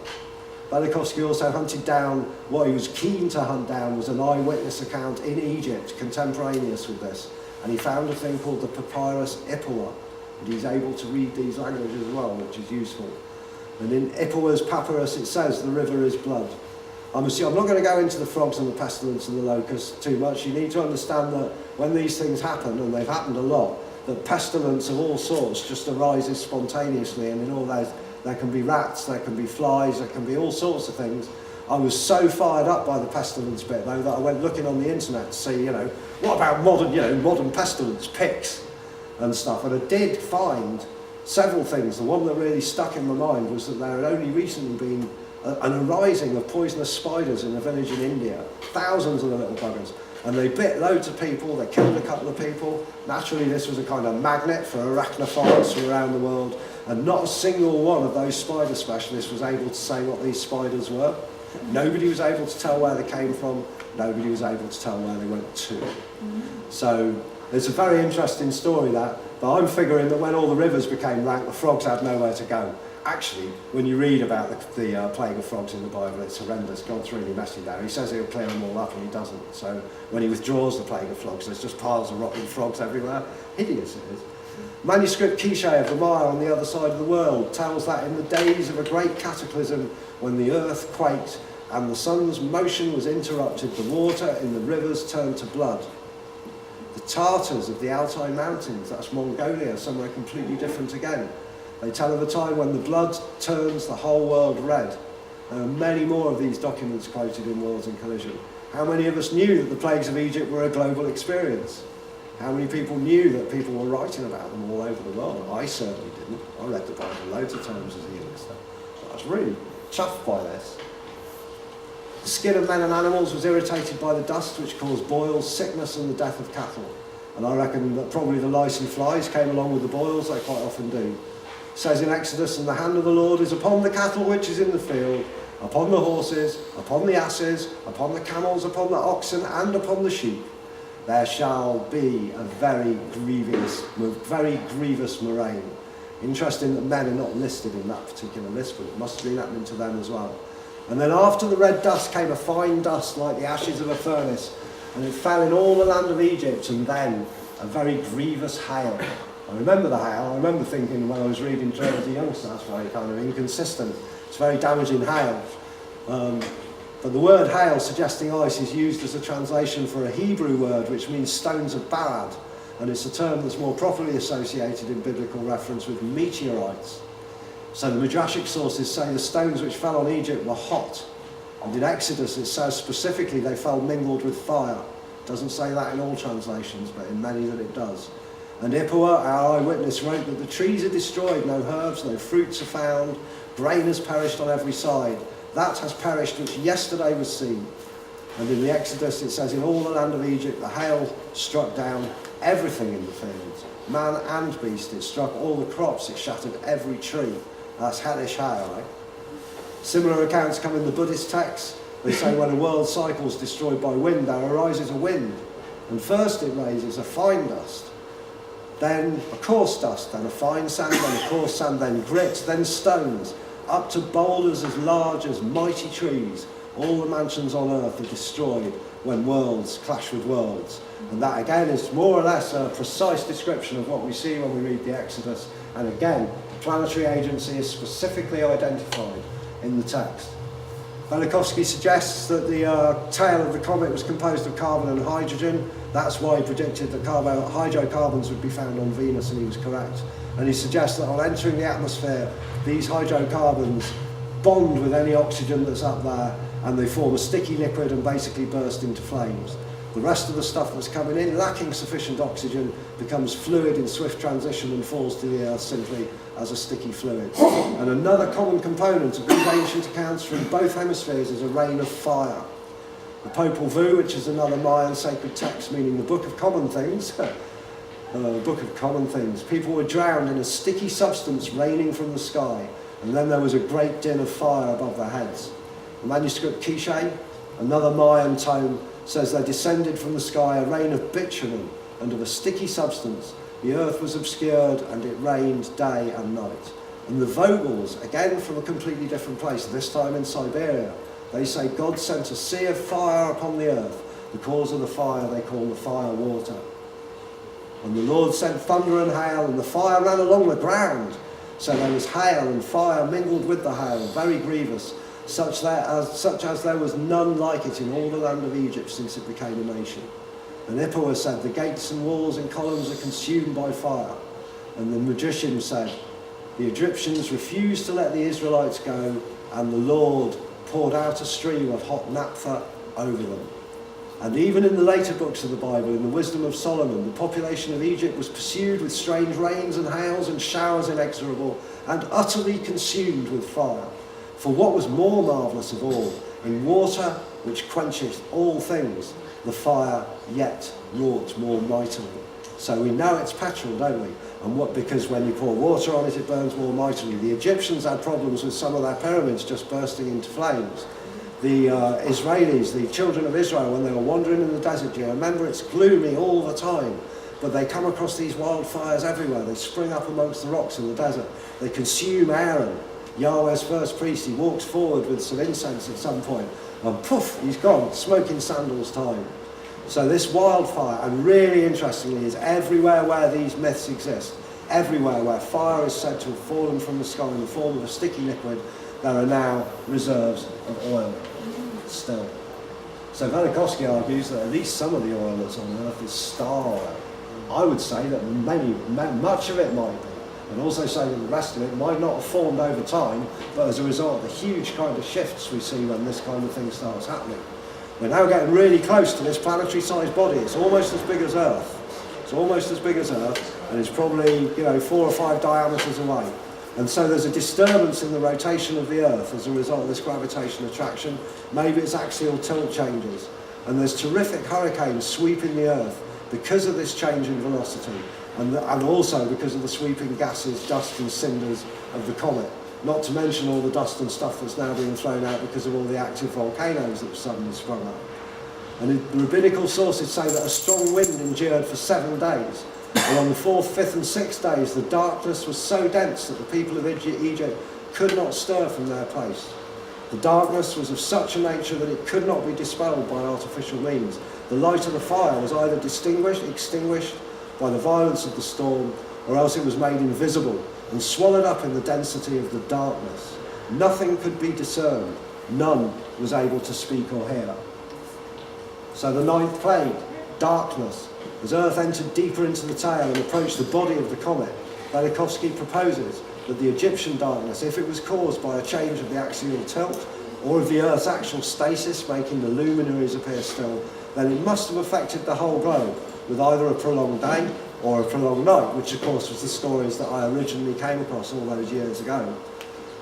Velikovsky also hunted down, what he was keen to hunt down was an eyewitness account in Egypt contemporaneous with this, and he found a thing called the papyrus Ipuwer, and he's able to read these languages as well, which is useful. And in Ipuwer's papyrus it says the river is blood. I'm not going to go into the frogs and the pestilence and the locusts too much. You need to understand that when these things happen, and they've happened a lot, that pestilence of all sorts just arises spontaneously, and in all those, there can be rats, there can be flies, there can be all sorts of things. I was so fired up by the pestilence bit, though, that I went looking on the internet to see, what about modern pestilence pics and stuff. And I did find several things. The one that really stuck in my mind was that there had only recently been an arising of poisonous spiders in a village in India. Thousands of the little buggers. And they bit loads of people, they killed a couple of people. Naturally, this was a kind of magnet for arachnophobes from around the world. And not a single one of those spider specialists was able to say what these spiders were. Nobody was able to tell where they came from. Nobody was able to tell where they went to. So it's a very interesting story, that. But I'm figuring that when all the rivers became rank, the frogs had nowhere to go. actually, when you read about the plague of frogs in the Bible, it's horrendous. God's really messy there. He says he'll clear them all up, and he doesn't. So when he withdraws the plague of frogs, there's just piles of rotten frogs everywhere. Hideous it is. Manuscript Quiche of the Maya on the other side of the world tells that in the days of a great cataclysm, when the earth quaked and the sun's motion was interrupted, the water in the rivers turned to blood. The Tartars of the Altai Mountains, that's Mongolia, somewhere completely different again. They tell of a time when the blood turns the whole world red. There are many more of these documents quoted in Worlds in Collision. How many of us knew that the plagues of Egypt were a global experience? How many people knew that people were writing about them all over the world? I certainly didn't. I read the Bible loads of times as a youngster. I was really chuffed by this. The skin of men and animals was irritated by the dust, which caused boils, sickness, and the death of cattle. And I reckon that probably the lice and flies came along with the boils, they quite often do. It says in Exodus, and the hand of the Lord is upon the cattle which is in the field, upon the horses, upon the asses, upon the camels, upon the oxen, and upon the sheep. There shall be a very grievous murrain. Interesting that men are not listed in that particular list, but it must have been happening to them as well. And then after the red dust came a fine dust like the ashes of a furnace, and it fell in all the land of Egypt, and then a very grievous hail. I remember the hail. I remember thinking when I was reading through as a youngster, that's very kind of inconsistent. It's very damaging hail. But the word hail, suggesting ice, is used as a translation for a Hebrew word which means stones of Barad, and it's a term that's more properly associated in biblical reference with meteorites. So the Midrashic sources say the stones which fell on Egypt were hot, and in Exodus it says specifically they fell mingled with fire. It doesn't say that in all translations, but in many that it does. And Ipuwer, our eyewitness, wrote that the trees are destroyed, no herbs, no fruits are found, grain has perished on every side. That has perished which yesterday was seen. And in the Exodus it says, in all the land of Egypt the hail struck down everything in the fields, man and beast. It struck all the crops, it shattered every tree. That's hellish hail, eh? Similar accounts come in the Buddhist texts. They say when a world cycle is destroyed by wind, there arises a wind. And first it raises a fine dust, then a coarse dust, then a fine sand, then a coarse sand, then grit, then stones, up to boulders as large as mighty trees. All the mansions on earth are destroyed when worlds clash with worlds. And that again is more or less a precise description of what we see when we read the Exodus. And again, planetary agency is specifically identified in the text. Velikovsky suggests that the tail of the comet was composed of carbon and hydrogen. That's why he predicted that hydrocarbons would be found on Venus, and he was correct. And he suggests that on entering the atmosphere, these hydrocarbons bond with any oxygen that's up there, and they form a sticky liquid and basically burst into flames. The rest of the stuff that's coming in, lacking sufficient oxygen, becomes fluid in swift transition and falls to the earth simply as a sticky fluid. And another common component of these ancient accounts from both hemispheres is a rain of fire. The Popol Vuh, which is another Mayan sacred text meaning the Book of Common Things, the Book of Common Things. People were drowned in a sticky substance raining from the sky, and then there was a great din of fire above their heads. The manuscript Quiche, another Mayan tome, says there descended from the sky a rain of bitumen and of a sticky substance. The earth was obscured and it rained day and night. And the Vogels, again from a completely different place, this time in Siberia, they say God sent a sea of fire upon the earth. The cause of the fire they call the fire water. And the Lord sent thunder and hail, and the fire ran along the ground. So there was hail and fire mingled with the hail, very grievous, such as there was none like it in all the land of Egypt since it became a nation. And Ipuwer said, the gates and walls and columns are consumed by fire. And the magician said, the Egyptians refused to let the Israelites go, and the Lord poured out a stream of hot naphtha over them. And even in the later books of the Bible, in the Wisdom of Solomon, the population of Egypt was pursued with strange rains and hails and showers inexorable, and utterly consumed with fire. For what was more marvellous of all, in water which quencheth all things, the fire yet wrought more mightily. So we know it's petrol, don't we? And because when you pour water on it, it burns more mightily. The Egyptians had problems with some of their pyramids just bursting into flames. The Israelis, the children of Israel, when they were wandering in the desert, do you remember it's gloomy all the time? but they come across these wildfires everywhere. They spring up amongst the rocks in the desert. They consume Aaron, Yahweh's first priest. He walks forward with some incense at some point, and poof, he's gone, smoking sandals time. So this wildfire, and really interestingly, is everywhere where these myths exist, everywhere where fire is said to have fallen from the sky in the form of a sticky liquid, there are now reserves of oil still. So Velikovsky argues that at least some of the oil that's on Earth is star oil. I would say that much of it might be, and also say that the rest of it might not have formed over time, but as a result of the huge kind of shifts we see when this kind of thing starts happening. We're now getting really close to this planetary-sized body. It's almost as big as Earth. It's almost as big as Earth, and it's probably 4 or 5 diameters away. And so there's a disturbance in the rotation of the Earth as a result of this gravitation attraction. Maybe its axial tilt changes. And there's terrific hurricanes sweeping the Earth because of this change in velocity, and also because of the sweeping gases, dust and cinders of the comet. Not to mention all the dust and stuff that's now being thrown out because of all the active volcanoes that have suddenly sprung up. And the rabbinical sources say that a strong wind endured for 7 days. And on the 4th, 5th and 6th days, the darkness was so dense that the people of Egypt could not stir from their place. The darkness was of such a nature that it could not be dispelled by artificial means. The light of the fire was either extinguished by the violence of the storm, or else it was made invisible and swallowed up in the density of the darkness. Nothing could be discerned. None was able to speak or hear. So the 9th plague, darkness. As Earth entered deeper into the tail and approached the body of the comet, Velikovsky proposes that the Egyptian darkness, if it was caused by a change of the axial tilt, or of the Earth's actual stasis making the luminaries appear still, then it must have affected the whole globe, with either a prolonged day or a prolonged night, which of course was the stories that I originally came across all those years ago.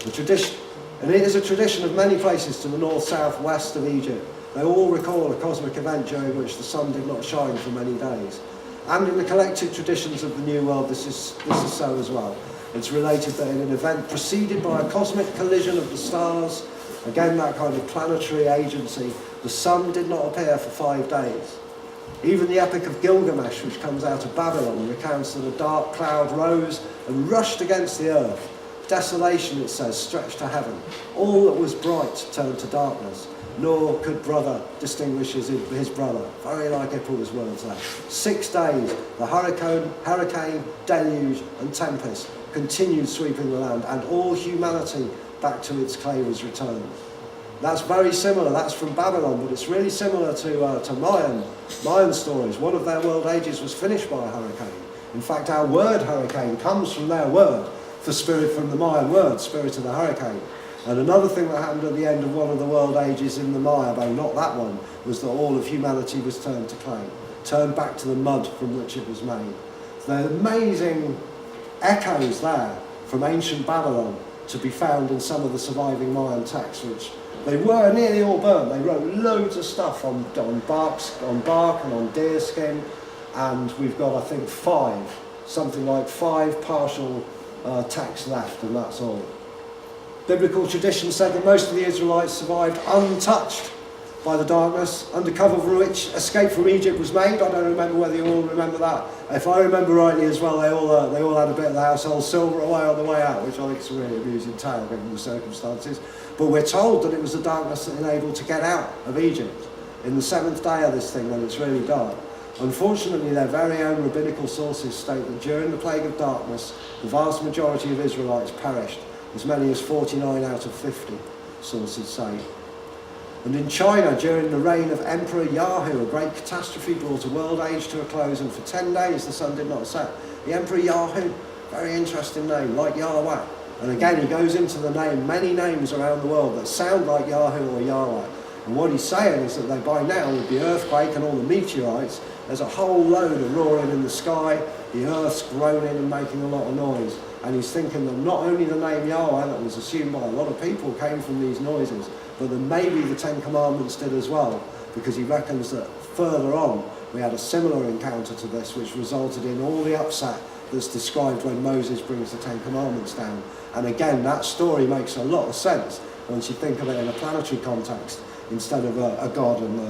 The tradition, and it is a tradition of many places to the north, south, west of Egypt. They all recall a cosmic event during which the sun did not shine for many days. And in the collective traditions of the New World, this is so as well. It's related that in an event preceded by a cosmic collision of the stars, again that kind of planetary agency, the sun did not appear for 5 days. Even the Epic of Gilgamesh, which comes out of Babylon, recounts that a dark cloud rose and rushed against the earth. Desolation, it says, stretched to heaven. All that was bright turned to darkness, nor could brother distinguish his brother. Very like Ippol's words there. 6 days, the hurricane, deluge and tempest continued sweeping the land, and all humanity back to its clay was returned. That's very similar, that's from Babylon, but it's really similar to Mayan stories. One of their world ages was finished by a hurricane. In fact, our word hurricane comes from their word for spirit, from the Mayan word, spirit of the hurricane. And another thing that happened at the end of one of the world ages in the Maya, though not that one, was that all of humanity was turned to clay, turned back to the mud from which it was made. So there are amazing echoes there from ancient Babylon to be found in some of the surviving Mayan texts, which they were nearly all burnt. They wrote loads of stuff on bark and on deer skin, and we've got, I think, 5 partial texts left, and that's all. Biblical tradition said that most of the Israelites survived untouched by the darkness, under cover of which escape from Egypt was made. I don't remember whether you all remember that. If I remember rightly as well, they all had a bit of the household silver away on the way out, which I think is a really amusing tale given the circumstances. But we're told that it was the darkness that enabled to get out of Egypt in the 7th day of this thing when it's really dark. Unfortunately, their very own rabbinical sources state that during the plague of darkness, the vast majority of Israelites perished, as many as 49 out of 50, sources say. And in China, during the reign of Emperor Yahu, a great catastrophe brought a world age to a close, and for 10 days the sun did not set. The Emperor Yahu, very interesting name, like Yahweh. And again, he goes into the name, many names around the world that sound like Yahu or Yahweh. And what he's saying is that by now, with the earthquake and all the meteorites, there's a whole load of roaring in the sky, the earth's groaning and making a lot of noise. And he's thinking that not only the name Yahweh, that was assumed by a lot of people, came from these noises, but that maybe the 10 Commandments did as well, because he reckons that further on we had a similar encounter to this, which resulted in all the upset that's described when Moses brings the 10 Commandments down. And again, that story makes a lot of sense once you think of it in a planetary context, instead of a God and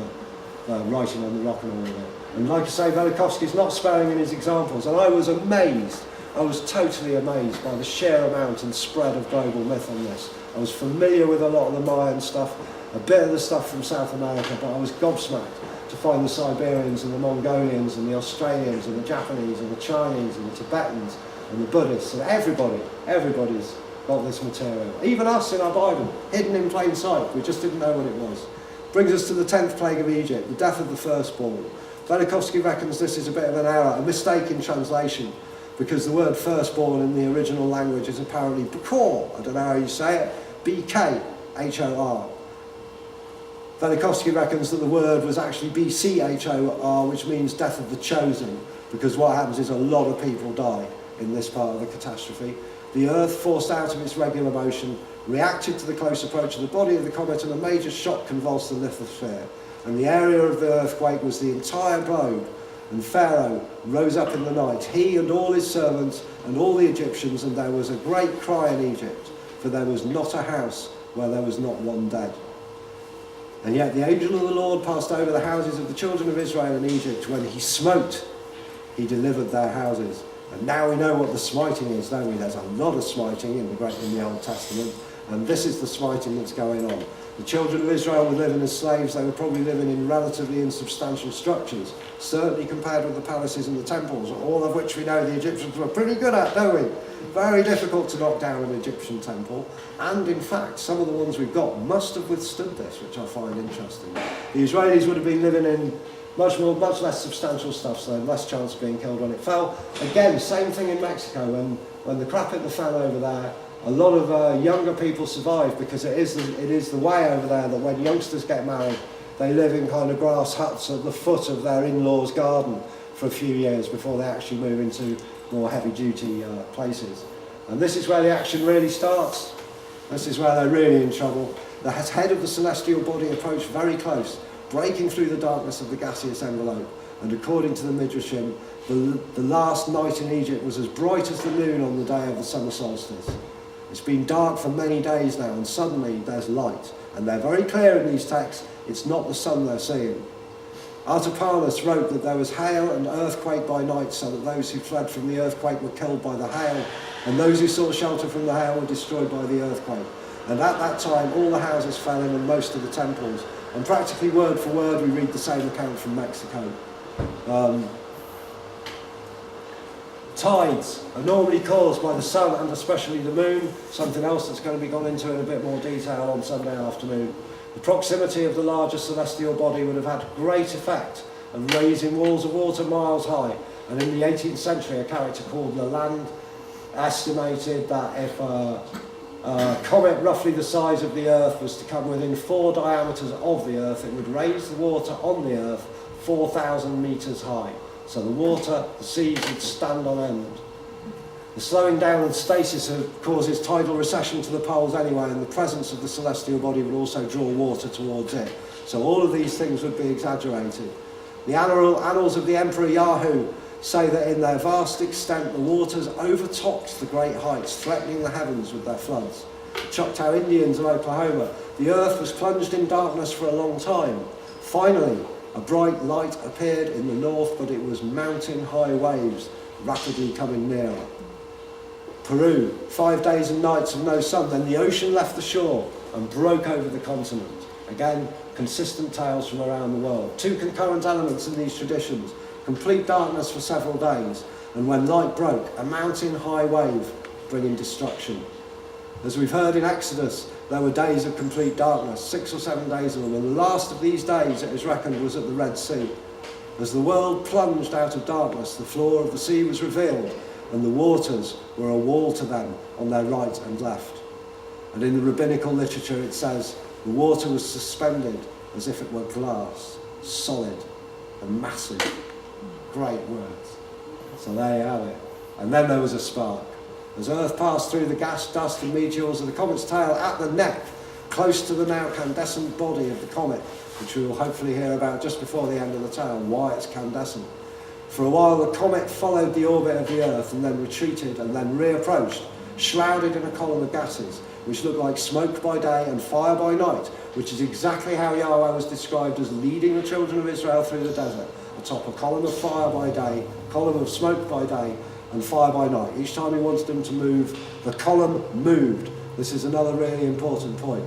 writing on the rock and all of it. And like I say, Velikovsky's not sparing in his examples, and I was amazed. I was totally amazed by the sheer amount and spread of global myth on this. I was familiar with a lot of the Mayan stuff, a bit of the stuff from South America, but I was gobsmacked to find the Siberians and the Mongolians and the Australians and the Japanese and the Chinese and the Tibetans and the Buddhists and everybody's got this material. Even us in our Bible, hidden in plain sight, we just didn't know what it was. Brings us to the 10th plague of Egypt, the death of the firstborn. Velikovsky reckons this is a bit of an error, a mistake in translation, because the word firstborn in the original language is apparently B'kor. I don't know how you say it, B-K-H-O-R. Velikovsky reckons that the word was actually B-C-H-O-R, which means death of the chosen, because what happens is a lot of people die in this part of the catastrophe. The Earth, forced out of its regular motion, reacted to the close approach of the body of the comet, and a major shock convulsed the lithosphere. And the area of the earthquake was the entire globe, and Pharaoh rose up in the night, he and all his servants and all the Egyptians, and there was a great cry in Egypt, for there was not a house where there was not one dead. And yet the angel of the Lord passed over the houses of the children of Israel in Egypt. When he smote, he delivered their houses. And now we know what the smiting is, don't we? There's a lot of smiting in the Old Testament, and this is the smiting that's going on. The children of Israel were living as slaves. They were probably living in relatively insubstantial structures, certainly compared with the palaces and the temples, all of which we know the Egyptians were pretty good at, don't we? Very difficult to knock down an Egyptian temple, and in fact some of the ones we've got must have withstood this, which I find interesting. The Israelis would have been living in much less substantial stuff, so less chance of being killed when it fell. Again, same thing in Mexico. When the crap hit the fan over there, a lot of younger people survive, because it is the way over there that when youngsters get married, they live in kind of grass huts at the foot of their in-laws' garden for a few years before they actually move into more heavy-duty places. And this is where the action really starts. This is where they're really in trouble. The head of the celestial body approached very close, breaking through the darkness of the gaseous envelope. And according to the Midrashim, the last night in Egypt was as bright as the moon on the day of the summer solstice. It's been dark for many days now, and suddenly there's light. And they're very clear in these texts, it's not the sun they're seeing. Artapanus wrote that there was hail and earthquake by night, so that those who fled from the earthquake were killed by the hail, and those who sought shelter from the hail were destroyed by the earthquake. And at that time, all the houses fell in and most of the temples. And practically word for word, we read the same account from Mexico. Tides are normally caused by the sun and especially the moon, something else that's going to be gone into in a bit more detail on Sunday afternoon. The proximity of the larger celestial body would have had great effect of raising walls of water miles high, and in the 18th century a character called Lalande estimated that if a comet roughly the size of the Earth was to come within 4 diameters of the Earth, it would raise the water on the Earth 4,000 metres high. So the water, the seas would stand on end. The slowing down and stasis causes tidal recession to the poles anyway, and the presence of the celestial body would also draw water towards it. So all of these things would be exaggerated. The annals of the Emperor Yahoo say that in their vast extent the waters overtopped the great heights, threatening the heavens with their floods. The Choctaw Indians of Oklahoma, the earth was plunged in darkness for a long time. Finally, a bright light appeared in the north, but it was mountain-high waves rapidly coming nearer. Peru, 5 days and nights of no sun, then the ocean left the shore and broke over the continent. Again, consistent tales from around the world. 2 concurrent elements in these traditions: complete darkness for several days, and when light broke, a mountain-high wave bringing destruction. As we've heard in Exodus, there were days of complete darkness, 6 or 7 days of them, and the last of these days, it is reckoned, was at the Red Sea. As the world plunged out of darkness, the floor of the sea was revealed, and the waters were a wall to them on their right and left. And in the rabbinical literature it says, the water was suspended as if it were glass, solid and massive. Great words. So there you have it. And then there was a spark. As Earth passed through the gas, dust and meteors of the comet's tail at the neck, close to the now candescent body of the comet, which we will hopefully hear about just before the end of the tale, why it's candescent. For a while the comet followed the orbit of the Earth and then retreated and then reapproached, shrouded in a column of gases, which looked like smoke by day and fire by night, which is exactly how Yahweh was described as leading the children of Israel through the desert, atop a column of fire by day, column of smoke by day, and fire by night. Each time he wanted them to move, the column moved. This is another really important point.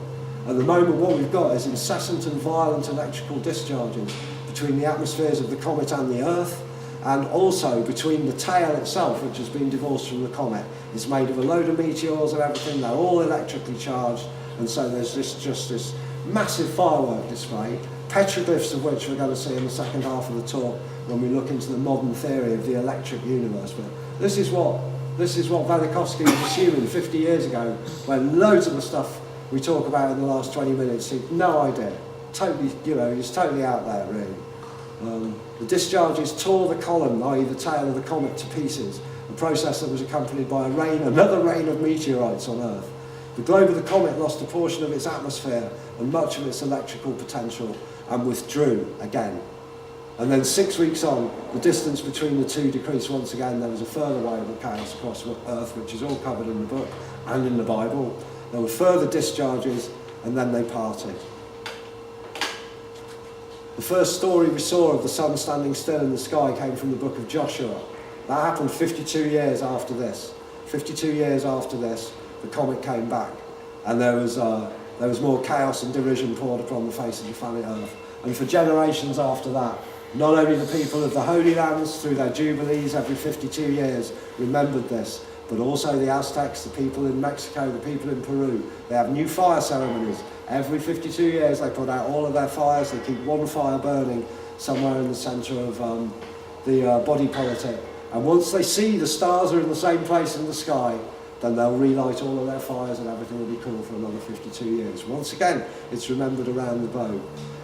At the moment, what we've got is incessant and violent electrical discharges between the atmospheres of the comet and the Earth, and also between the tail itself, which has been divorced from the comet. It's made of a load of meteors and everything. They're all electrically charged, and so there's just this massive firework display, petroglyphs of which we're going to see in the second half of the talk when we look into the modern theory of the electric universe. But this is what Velikovsky was assuming 50 years ago, when loads of the stuff we talk about in the last 20 minutes, he had no idea. Totally, he's totally out there, really. The discharges tore the column, i.e. the tail of the comet, to pieces, a process that was accompanied by another rain of meteorites on Earth. The globe of the comet lost a portion of its atmosphere and much of its electrical potential and withdrew again. And then 6 weeks on, the distance between the two decreased once again. There was a further wave of chaos across Earth, which is all covered in the book and in the Bible. There were further discharges, and then they parted. The first story we saw of the sun standing still in the sky came from the book of Joshua. That happened 52 years after this. 52 years after this, the comet came back, and there was more chaos and derision poured upon the face of the planet Earth. And for generations after that, not only the people of the Holy Lands, through their jubilees every 52 years, remembered this, but also the Aztecs, the people in Mexico, the people in Peru. They have new fire ceremonies. Every 52 years they put out all of their fires. They keep one fire burning somewhere in the centre of the body politic. And once they see the stars are in the same place in the sky, then they'll relight all of their fires and everything will be cool for another 52 years. Once again, it's remembered around the globe.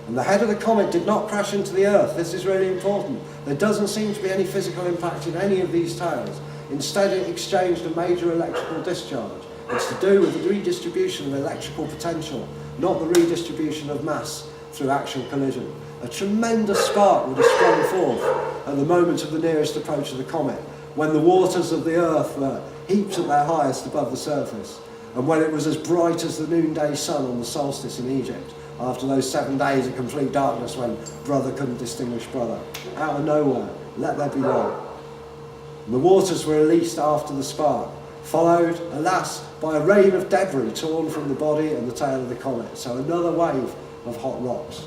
And the head of the comet did not crash into the Earth. This is really important. There doesn't seem to be any physical impact in any of these tails. Instead, it exchanged a major electrical discharge. It's to do with the redistribution of electrical potential, not the redistribution of mass through actual collision. A tremendous spark would have sprung forth at the moment of the nearest approach of the comet, when the waters of the Earth were heaped at their highest above the surface, and when it was as bright as the noonday sun on the solstice in Egypt, after those 7 days of complete darkness when brother couldn't distinguish brother. Out of nowhere, let there be light. The waters were released after the spark, followed, alas, by a rain of debris torn from the body and the tail of the comet. So another wave of hot rocks.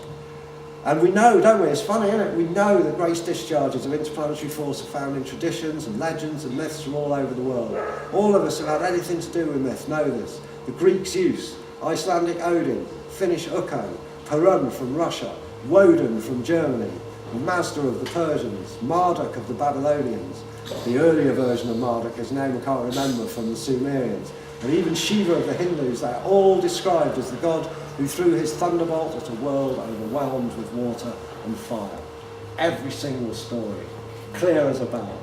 And we know, don't we, it's funny, isn't it? We know that great discharges of interplanetary force are found in traditions and legends and myths from all over the world. All of us who have had anything to do with myth know this. The Greeks' Zeus, Icelandic Odin, Finnish Ukko, Perun from Russia, Woden from Germany, Mazda of the Persians, Marduk of the Babylonians, the earlier version of Marduk, his name I can't remember, from the Sumerians, and even Shiva of the Hindus. They're all described as the god who threw his thunderbolt at a world overwhelmed with water and fire. Every single story, clear as a bell.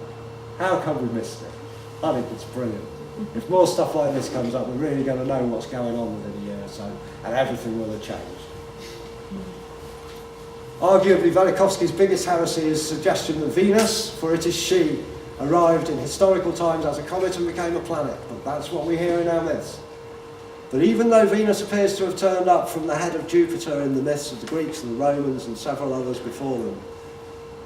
How come we missed it? I think it's brilliant. If more stuff like this comes up, we're really going to know what's going on within a year or so, and everything will have changed. Arguably, Velikovsky's biggest heresy is the suggestion that Venus, for it is she, arrived in historical times as a comet and became a planet. But that's what we hear in our myths. But even though Venus appears to have turned up from the head of Jupiter in the myths of the Greeks and the Romans and several others before them,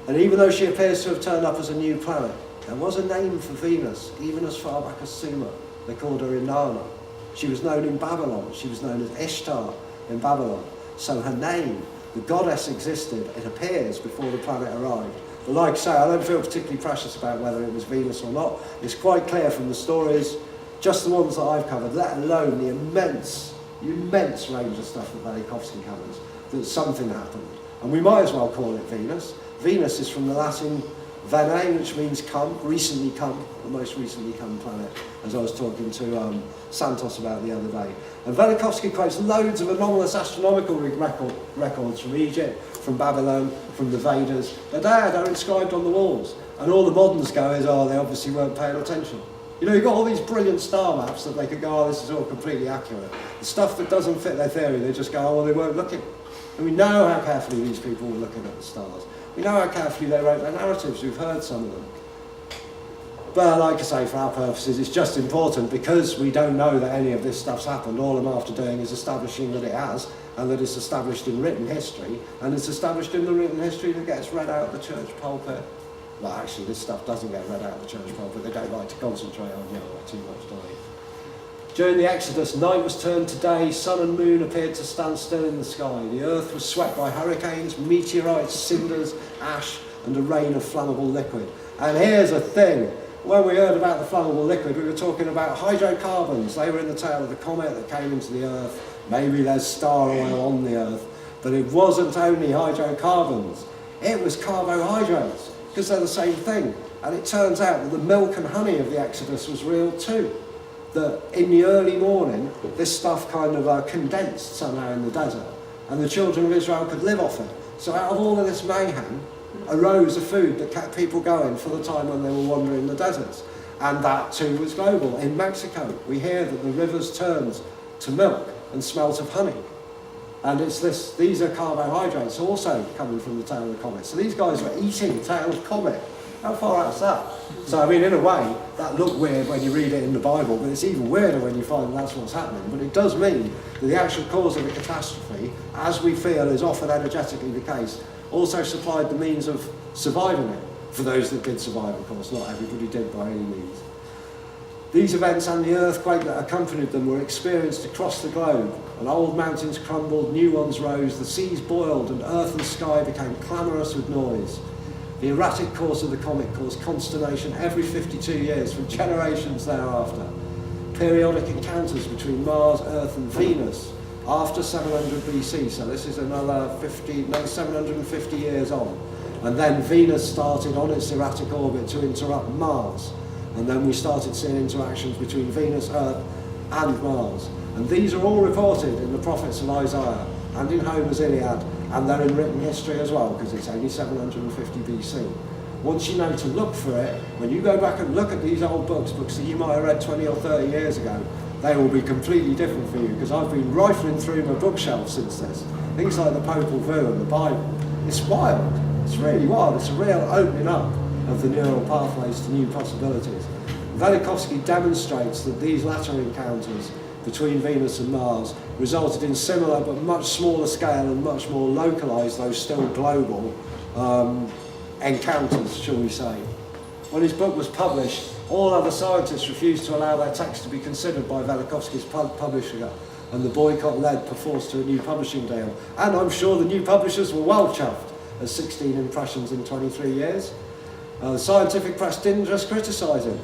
and even though she appears to have turned up as a new planet, there was a name for Venus, even as far back as Sumer. They called her Inanna. She was known in Babylon. She was known as Ishtar in Babylon. So her name, the goddess, existed, it appears, before the planet arrived. But like I say, I don't feel particularly precious about whether it was Venus or not. It's quite clear from the stories, just the ones that I've covered, let alone the immense range of stuff that Velikovsky covers, that something happened. And we might as well call it Venus. Venus is from the Latin Vene, which means come, recently come, the most recently come planet, as I was talking to Santos about the other day. And Velikovsky quotes loads of anomalous astronomical records from Egypt, from Babylon, from the Vedas. They're inscribed on the walls. And all the moderns go is, oh, they obviously weren't paying attention. You know, you've got all these brilliant star maps that they could go, oh, this is all completely accurate. The stuff that doesn't fit their theory, they just go, oh, well, they weren't looking. And we know how carefully these people were looking at the stars. We know how carefully they wrote their narratives. We've heard some of them. But like I say, for our purposes, it's just important because we don't know that any of this stuff's happened. All I'm after doing is establishing that it has, and that it's established in written history, and it's established in the written history that gets read out of the church pulpit. Well, actually, this stuff doesn't get read out of the church pulpit. They don't like to concentrate on Yahweh too much, do they? During the Exodus, night was turned to day, sun and moon appeared to stand still in the sky. The earth was swept by hurricanes, meteorites, cinders, ash, and a rain of flammable liquid. And here's a thing. When we heard about the flammable liquid, we were talking about hydrocarbons. They were in the tail of the comet that came into the earth. Maybe there's star oil on the earth. But it wasn't only hydrocarbons. It was carbohydrates, because they're the same thing. And it turns out that the milk and honey of the Exodus was real too. That in the early morning, this stuff kind of condensed somehow in the desert, and the children of Israel could live off it. So out of all of this mayhem arose a food that kept people going for the time when they were wandering the deserts. And that too was global. In Mexico, we hear that the rivers turned to milk and smelt of honey. And it's this, these are carbohydrates also coming from the tail of the comet. So these guys were eating tail of comet. How far out's that? So I mean, in a way, that looked weird when you read it in the Bible, but it's even weirder when you find that's what's happening. But it does mean that the actual cause of the catastrophe, as we feel is often energetically the case, also supplied the means of surviving it. For those that did survive, of course, not everybody did by any means. These events and the earthquake that accompanied them were experienced across the globe, and old mountains crumbled, new ones rose, the seas boiled, and earth and sky became clamorous with noise. The erratic course of the comet caused consternation every 52 years for generations thereafter. Periodic encounters between Mars, Earth and Venus after 700 BC, so this is another 750 years on. And then Venus started on its erratic orbit to interrupt Mars. And then we started seeing interactions between Venus, Earth and Mars. And these are all reported in the prophets of Isaiah and in Homer's Iliad, and they're in written history as well, because it's only 750 BC. Once you know to look for it, when you go back and look at these old books that you might have read 20 or 30 years ago, they will be completely different for you, because I've been rifling through my bookshelf since this. Things like the Popol Vuh and the Bible. It's wild. It's really wild. It's a real opening up of the neural pathways to new possibilities. Velikovsky demonstrates that these latter encounters between Venus and Mars resulted in similar but much smaller scale and much more localised, though still global, encounters, shall we say. When his book was published, all other scientists refused to allow their text to be considered by Velikovsky's publisher, and the boycott led perforce to a new publishing deal. And I'm sure the new publishers were well chuffed, as 16 impressions in 23 years. The scientific press didn't just criticise him.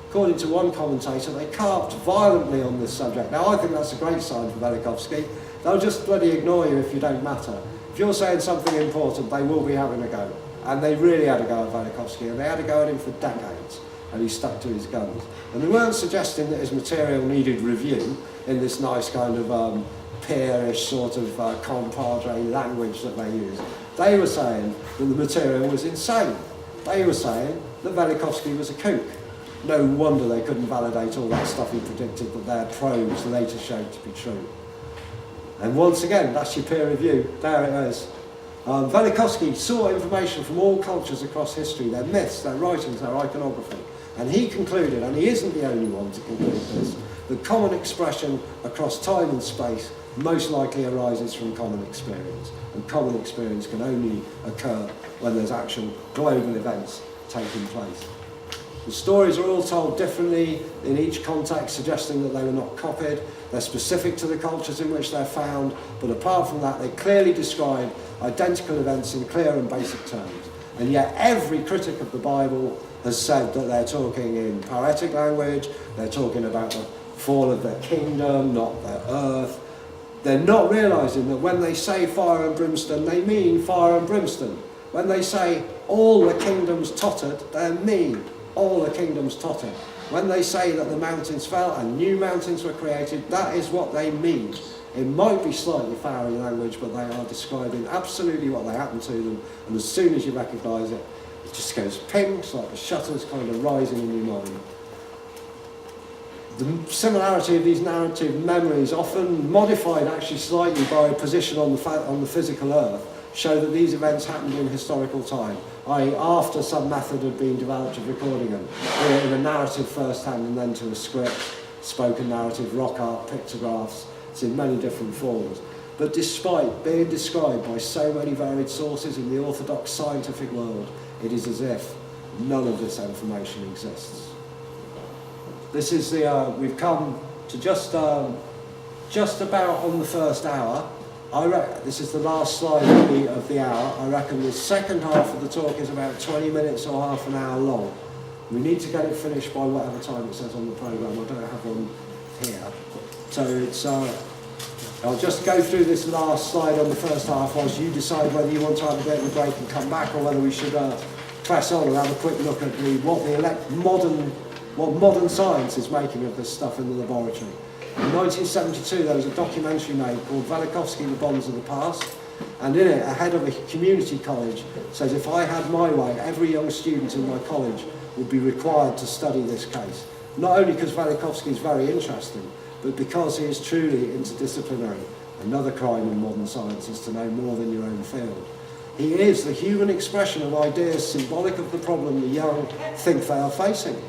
According to one commentator, they carped violently on this subject. Now, I think that's a great sign for Velikovsky. They'll just bloody ignore you if you don't matter. If you're saying something important, they will be having a go. And they really had a go at Velikovsky, and they had a go at him for decades, and he stuck to his guns. And they weren't suggesting that his material needed review in this nice kind of peerish sort of compadre language that they use. They were saying that the material was insane. They were saying that Velikovsky was a kook. No wonder they couldn't validate all that stuff he predicted that their probes later showed to be true. And once again, that's your peer review. There it is. Velikovsky sought information from all cultures across history, their myths, their writings, their iconography. And he concluded, and he isn't the only one to conclude this, that common expression across time and space most likely arises from common experience. And common experience can only occur when there's actual global events taking place. The stories are all told differently in each context, suggesting that they were not copied. They're specific to the cultures in which they're found, but apart from that, they clearly describe identical events in clear and basic terms. And yet every critic of the Bible has said that they're talking in poetic language, they're talking about the fall of their kingdom, not their earth. They're not realising that when they say fire and brimstone, they mean fire and brimstone. When they say all the kingdoms tottered, they mean all the kingdoms tottered. When they say that the mountains fell and new mountains were created, that is what they mean. It might be slightly flowery language, but they are describing absolutely what they happened to them, and as soon as you recognise it, it just goes ping, it's like the shutters kind of rising in your mind. The similarity of these narrative memories, often modified actually slightly by a position on the physical earth, show that these events happened in historical time, i.e. after some method had been developed of recording them, be it in a narrative first hand and then to a script, spoken narrative, rock art, pictographs. It's in many different forms. But despite being described by so many varied sources in the orthodox scientific world, it is as if none of this information exists. This is the, we've come to just about on the first hour. This is the last slide of the hour. I reckon the second half of the talk is about 20 minutes or half an hour long. We need to get it finished by whatever time it says on the programme. I don't have one here. So it's, I'll just go through this last slide on the first half whilst you decide whether you want to have a bit of a break and come back, or whether we should press on and have a quick look at what modern science is making of this stuff in the laboratory. In 1972 there was a documentary made called Velikovsky, The Bonds of the Past, and in it a head of a community college says, if I had my way, every young student in my college would be required to study this case. Not only because Velikovsky is very interesting, but because he is truly interdisciplinary. Another crime in modern science is to know more than your own field. He is the human expression of ideas symbolic of the problem the young think they are facing,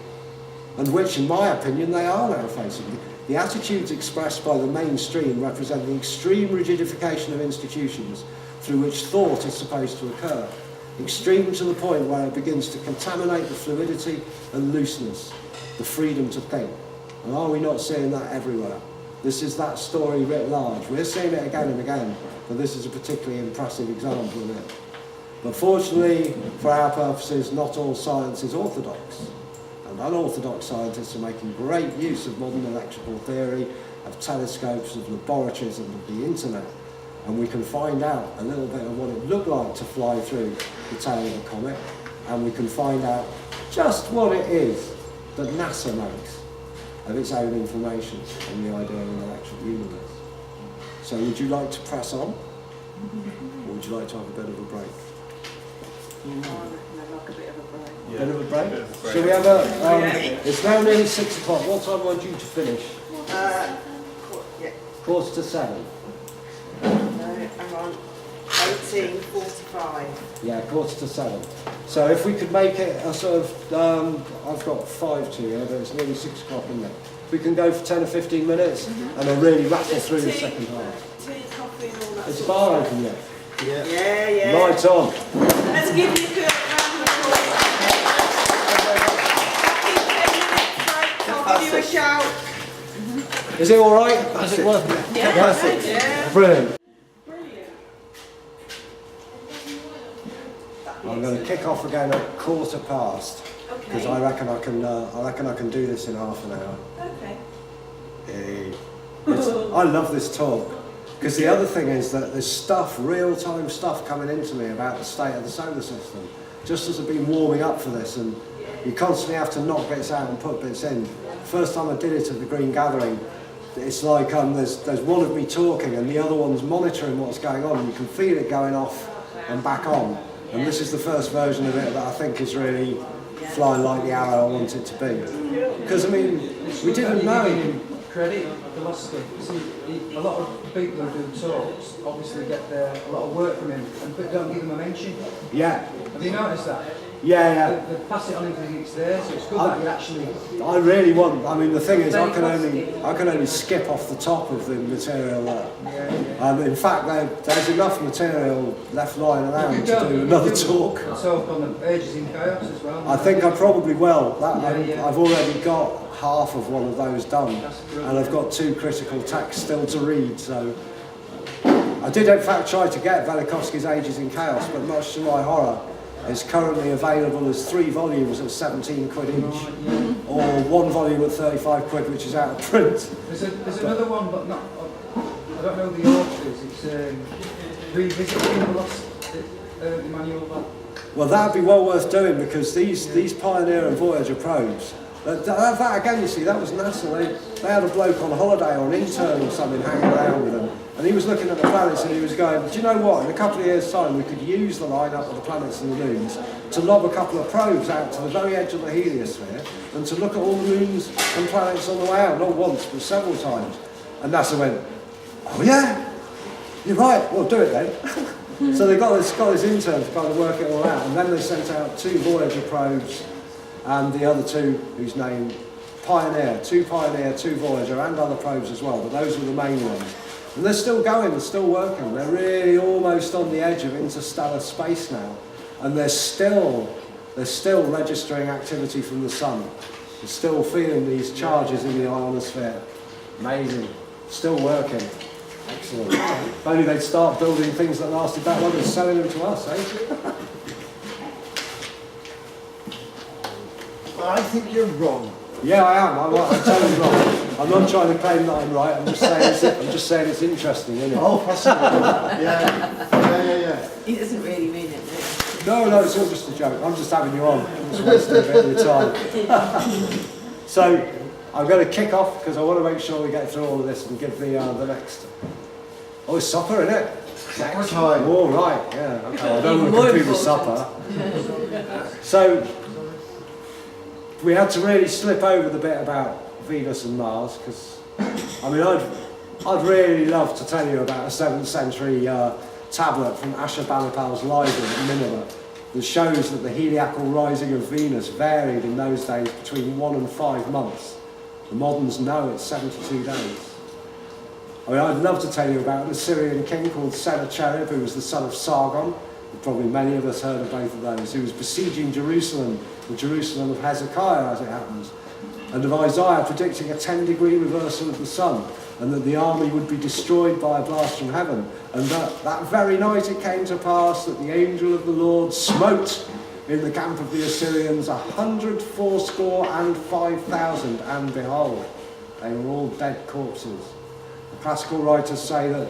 and which, in my opinion, they are now facing. The attitudes expressed by the mainstream represent the extreme rigidification of institutions through which thought is supposed to occur, extreme to the point where it begins to contaminate the fluidity and looseness, the freedom to think. And are we not seeing that everywhere? This is that story writ large. We're seeing it again and again, but this is a particularly impressive example of it. But fortunately, for our purposes, not all science is orthodox. And unorthodox scientists are making great use of modern electrical theory, of telescopes, of laboratories, and of the internet. And we can find out a little bit of what it looked like to fly through the tail of a comet, and we can find out just what it is that NASA makes of its own information on the idea of an electric universe. So would you like to press on? Or would you like to have a bit of a break? I'd like a bit of a break. Yeah. Bit of a break? Shall we have a... it's now nearly 6 o'clock. What time are you to finish? Yeah. 6:45. I'm on 18:45. Yeah, 6:45. So if we could make it a sort of, I've got 5 to here, but it's nearly 6 o'clock, isn't it? We can go for 10 or 15 minutes, and I'll really rattle through the second half. Tea, coffee and all that. Is the bar open yet? Yeah. Lights on. Let's give you a good round of applause. I'll give you a shout. Is it all right? Is it working? Yeah. Brilliant. I'm going to kick off again at 1:15, because I reckon I can do this in half an hour. Okay. I love this talk, because the other thing is that there's stuff, real-time stuff coming into me about the state of the solar system, just as I've been warming up for this, and you constantly have to knock bits out and put bits in. First time I did it at the Green Gathering, it's like there's one of me talking and the other one's monitoring what's going on, and you can feel it going off and back on. And this is the first version of it that I think is really flying like the arrow I want it to be. Because, I mean, we didn't know. Credit philosophy. See, a lot of people who do talks obviously get a lot of work from him, but don't give them a mention. Yeah. Have you noticed that? Yeah. They pass it on into it's there, so it's good that you actually... I really want, I mean, the thing is, I can only skip off the top of the material there. Yeah. In fact, there's enough material left lying around to do another talk. Talk on the Ages in Chaos as well. I think I probably will. I've already got half of one of those done, and I've got 2 critical texts still to read, so... I did in fact try to get Velikovsky's Ages in Chaos, but much to my horror, it's currently available as 3 volumes at 17 quid each, or 1 volume at 35 quid, which is out of print. There's another one, but not... I don't know the author is. It's Revisiting the Lost Emmanuel. Well, that'd be well worth doing, because these Pioneer and Voyager probes, that again, you see, that was NASA. They had a bloke on holiday or an intern or something hanging around with them, and he was looking at the planets and he was going, do you know what, in a couple of years' time we could use the lineup of the planets and the moons to lob a couple of probes out to the very edge of the heliosphere and to look at all the moons and planets on the way out, not once but several times. And NASA went, oh yeah, you're right, well do it then. So they got this intern to kind of work it all out, and then they sent out 2 Voyager probes, and the other 2, whose name Pioneer, 2 Pioneer, 2 Voyager, and other probes as well, but those were the main ones. And they're still going, they're still working. They're really almost on the edge of interstellar space now, and they're still registering activity from the sun. They're still feeling these charges in the ionosphere. Amazing. Still working. Excellent. If only they'd start building things that lasted that long and selling them to us, eh? I think you're wrong. Yeah, I am. I'm totally wrong. I'm not trying to claim that I'm right. I'm just saying it's interesting, isn't it? Oh, possibly. Yeah. He doesn't really mean it, no. No, it's all just a joke. I'm just having you on. I'm just wasting a bit of your time. So, I'm going to kick off because I want to make sure we get through all of this and give the next. Oh, it's supper, isn't it? Supper time. All right. Yeah. Okay. I don't want to compete with supper. So, we had to really slip over the bit about Venus and Mars because, I mean, I'd really love to tell you about a 7th century tablet from Ashurbanipal's library at Nineveh that shows that the heliacal rising of Venus varied in those days between 1 and 5 months. The moderns know it's 72 days. I mean, I'd love to tell you about an Assyrian king called Sennacherib, who was the son of Sargon. Probably many of us heard of both of those, who was besieging Jerusalem, the Jerusalem of Hezekiah as it happens, and of Isaiah predicting a 10-degree reversal of the sun, and that the army would be destroyed by a blast from heaven, and that very night it came to pass that the angel of the Lord smote in the camp of the Assyrians 185,000, and behold, they were all dead corpses. The classical writers say that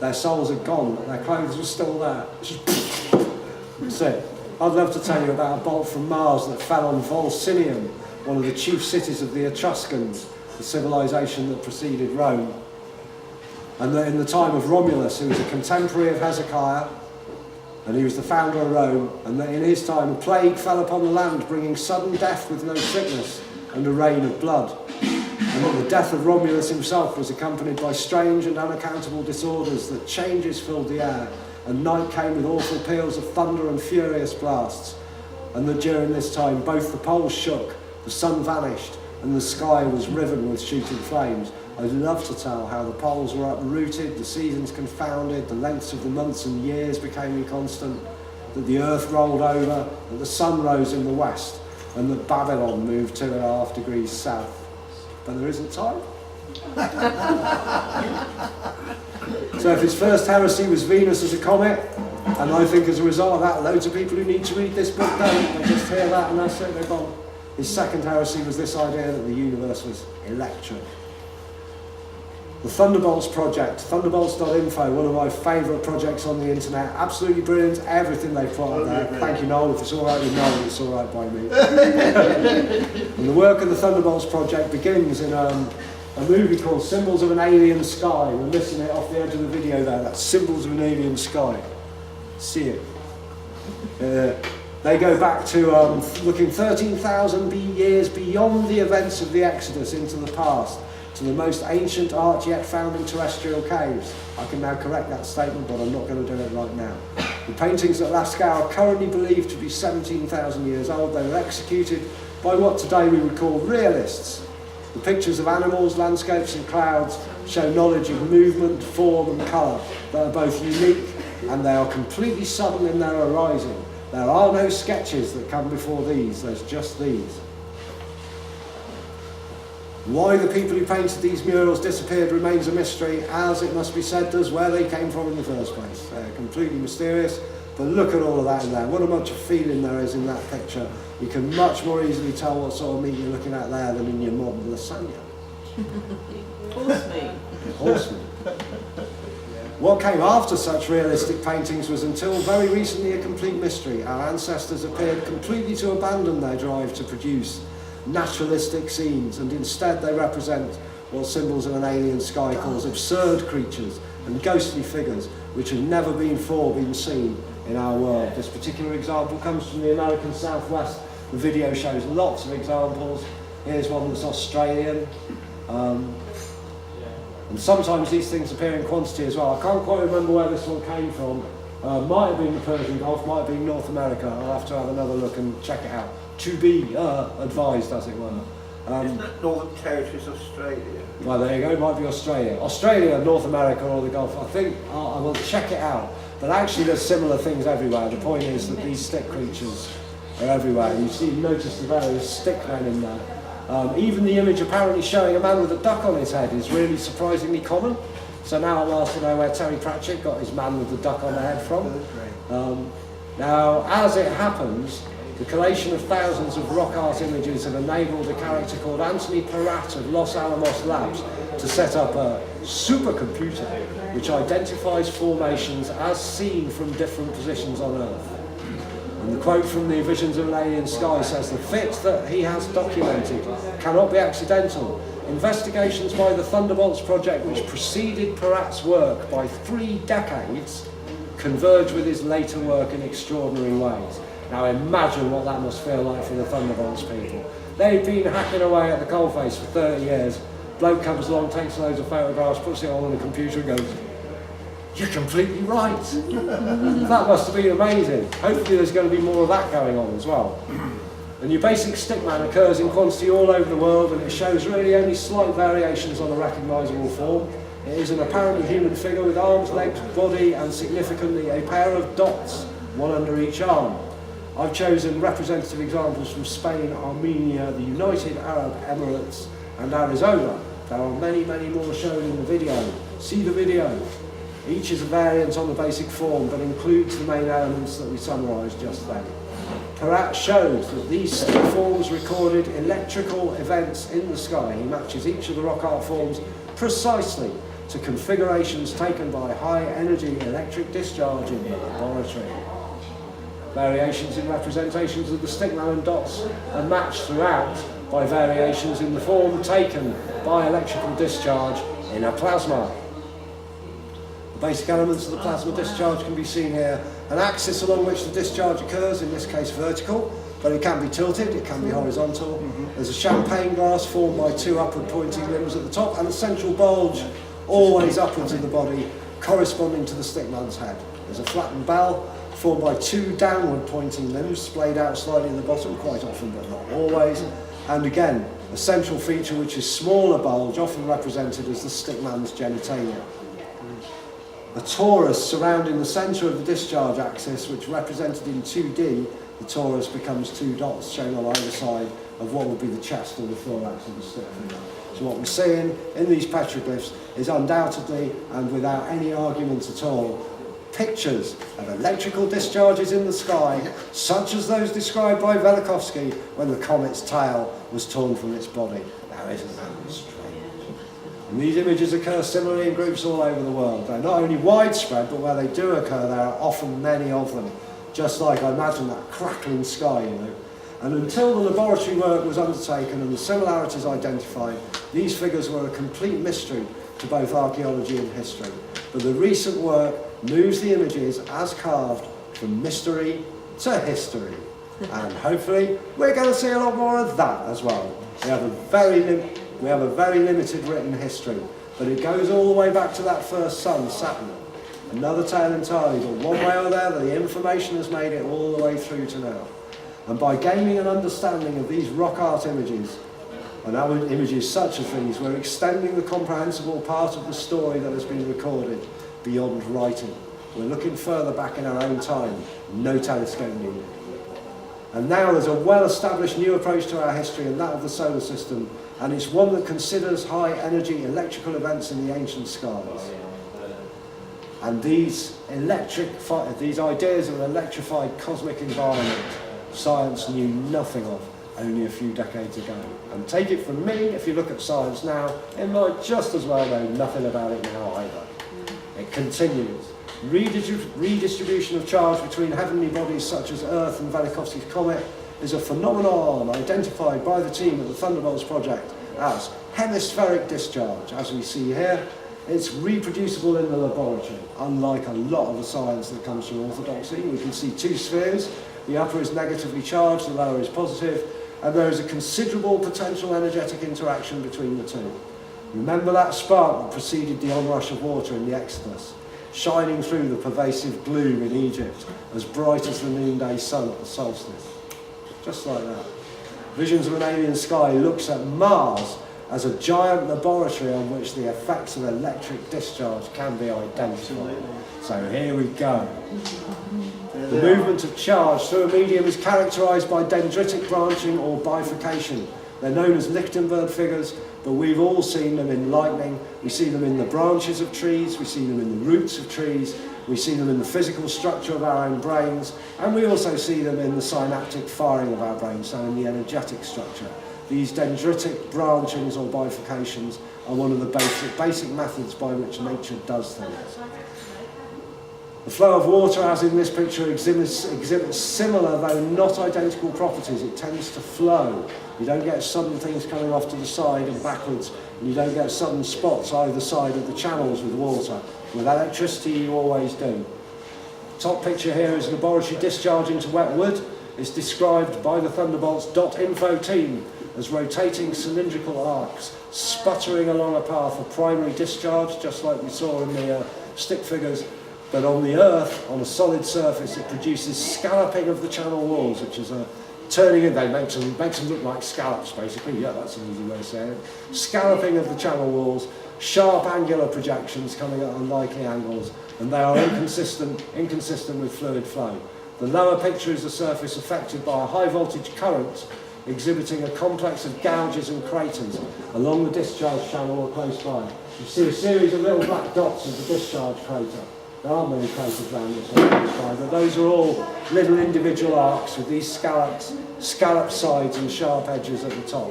their souls had gone, but their clothes were still there. That's it. I'd love to tell you about a bolt from Mars that fell on Volsinium, one of the chief cities of the Etruscans, the civilization that preceded Rome. And that in the time of Romulus, who was a contemporary of Hezekiah, and he was the founder of Rome, and that in his time a plague fell upon the land, bringing sudden death with no sickness and a rain of blood. And that the death of Romulus himself was accompanied by strange and unaccountable disorders, that changes filled the air, and night came with awful peals of thunder and furious blasts, and that during this time both the poles shook, the sun vanished, and the sky was riven with shooting flames. I'd love to tell how the poles were uprooted, the seasons confounded, the lengths of the months and years became inconstant, that the earth rolled over, that the sun rose in the west, and that Babylon moved 2.5 degrees south. But there isn't time. So if his first heresy was Venus as a comet, and I think as a result of that, loads of people who need to read this book don't. They just hear that and that's it, they're gone. His second heresy was this idea that the universe was electric. The Thunderbolts project, thunderbolts.info, one of my favourite projects on the internet. Absolutely brilliant, everything they've put on there. Thank you, Noel. If it's all right with Noel, it's all right by me. And the work of the Thunderbolts project begins in a movie called Symbols of an Alien Sky. We're missing it off the edge of the video there. That's Symbols of an Alien Sky. See it. They go back to looking 13,000 years beyond the events of the Exodus into the past, to the most ancient art yet found in terrestrial caves. I can now correct that statement, but I'm not going to do it right now. The paintings at Lascaux are currently believed to be 17,000 years old. They were executed by what today we would call realists. The pictures of animals, landscapes and clouds show knowledge of movement, form and colour that are both unique and they are completely sudden in their arising. There are no sketches that come before these, there's just these. Why the people who painted these murals disappeared remains a mystery, as it must be said does where they came from in the first place. They're completely mysterious, but look at all of that in there. What a much of feeling there is in that picture. You can much more easily tell what sort of meat you're looking at there than in your modern lasagna. Horse meat. Horse meat. What came after such realistic paintings was until very recently a complete mystery. Our ancestors appeared completely to abandon their drive to produce naturalistic scenes, and instead they represent what Symbols of an Alien Sky calls absurd creatures and ghostly figures which have never before been seen in our world. This particular example comes from the American Southwest. The video shows lots of examples. Here's one that's Australian. And sometimes these things appear in quantity as well. I can't quite remember where this one came from. Might have been the Persian Gulf, might have been North America. I'll have to have another look and check it out. To be advised, as it were. Isn't that Northern Territories, Australia? Well, there you go, it might be Australia. Australia, North America, or the Gulf. I think I will check it out. But actually, there's similar things everywhere. The point is that these stick creatures are everywhere. Notice the various stick men in there. Even the image apparently showing a man with a duck on his head is really surprisingly common. So now I'm asked to know where Terry Pratchett got his man with the duck on the head from. Now, as it happens, the collation of thousands of rock art images have enabled a character called Anthony Peratt of Los Alamos Labs to set up a supercomputer which identifies formations as seen from different positions on Earth. And the quote from the Visions of an Alien Sky says, "The fit that he has documented cannot be accidental. Investigations by the Thunderbolts project, which preceded Peratt's work by 3 decades, converge with his later work in extraordinary ways." Now imagine what that must feel like for the Thunderbolts people. They've been hacking away at the coalface for 30 years. Bloke comes along, takes loads of photographs, puts it all on the computer and goes, "You're completely right." That must have been amazing. Hopefully there's going to be more of that going on as well. The new basic stickman occurs in quantity all over the world, and it shows really only slight variations on a recognisable form. It is an apparently human figure with arms, legs, body, and significantly a pair of dots, one under each arm. I've chosen representative examples from Spain, Armenia, the United Arab Emirates, and Arizona. There are many, many more shown in the video. See the video. Each is a variant on the basic form, but includes the main elements that we summarised just then. Peratt shows that these stick forms recorded electrical events in the sky. He matches each of the rock art forms precisely to configurations taken by high-energy electric discharge in the laboratory. Variations in representations of the stickman and dots are matched throughout by variations in the form taken by electrical discharge in a plasma. The basic elements of the plasma discharge can be seen here. An axis along which the discharge occurs, in this case vertical, but it can be tilted, it can be horizontal. There's a champagne glass formed by 2 upward pointing limbs at the top and a central bulge always upwards in the body corresponding to the stickman's head. There's a flattened bell formed by 2 downward pointing limbs splayed out slightly in the bottom, quite often but not always. And again, a central feature which is smaller bulge, often represented as the stickman's genitalia. A torus surrounding the centre of the discharge axis, which represented in 2D, the torus becomes 2 dots shown on either side of what would be the chest or the thorax of the stick figure. So what we're seeing in these petroglyphs is undoubtedly, and without any argument at all, pictures of electrical discharges in the sky, such as those described by Velikovsky when the comet's tail was torn from its body. Now isn't that strange? And these images occur similarly in groups all over the world. They're not only widespread, but where they do occur, there are often many of them. Just like, I imagine, that crackling sky, you know. And until the laboratory work was undertaken and the similarities identified, these figures were a complete mystery to both archaeology and history. But the recent work moves the images as carved from mystery to history. And hopefully we're going to see a lot more of that as well. We have a very limited written history, but it goes all the way back to that first sun, Saturn. Another tale entirely, but one way or the other, the information has made it all the way through to now. And by gaining an understanding of these rock art images, and our images such as these, we're extending the comprehensible part of the story that has been recorded beyond writing. We're looking further back in our own time, no telescope needed. And now there's a well-established new approach to our history, and that of the solar system, and it's one that considers high-energy electrical events in the ancient skies. And these ideas of an electrified cosmic environment, science knew nothing of only a few decades ago. And take it from me, if you look at science now, it might just as well know nothing about it now either. It continues. Redistribution of charge between heavenly bodies such as Earth and Velikovsky's comet is a phenomenon identified by the team at the Thunderbolts project as hemispheric discharge. As we see here, it's reproducible in the laboratory. Unlike a lot of the science that comes from orthodoxy, we can see 2 spheres. The upper is negatively charged, the lower is positive, and there is a considerable potential energetic interaction between the two. Remember that spark that preceded the onrush of water in the Exodus? shining through the pervasive gloom in Egypt, as bright as the noonday sun at the solstice. Just like that. Visions of an Alien Sky looks at Mars as a giant laboratory on which the effects of electric discharge can be identified. So here we go. The movement of charge through a medium is characterised by dendritic branching or bifurcation. They're known as Lichtenberg figures, but we've all seen them in lightning. We see them in the branches of trees, we see them in the roots of trees, we see them in the physical structure of our own brains, and we also see them in the synaptic firing of our brains, so in the energetic structure. These dendritic branchings or bifurcations are one of the basic methods by which nature does things. The flow of water, as in this picture, exhibits similar though not identical properties. It tends to flow. You don't get sudden things coming off to the side and backwards, and you don't get sudden spots either side of the channels with water. With electricity, you always do. Top picture here is a laboratory discharge into wet wood. It's described by the Thunderbolts.info team as rotating cylindrical arcs, sputtering along a path of primary discharge, just like we saw in the stick figures. But on the Earth, on a solid surface, it produces scalloping of the channel walls, which is a turning in. They makes them look like scallops, basically. Yeah, that's an easy way of saying it. Scalloping of the channel walls, sharp angular projections coming at unlikely angles, and they are inconsistent with fluid flow. The lower picture is a surface affected by a high voltage current, exhibiting a complex of gouges and craters along the discharge channel or close by. You see a series of little black dots of the discharge crater. There aren't many craters around this one, but those are all little individual arcs with these scalloped sides and sharp edges at the top.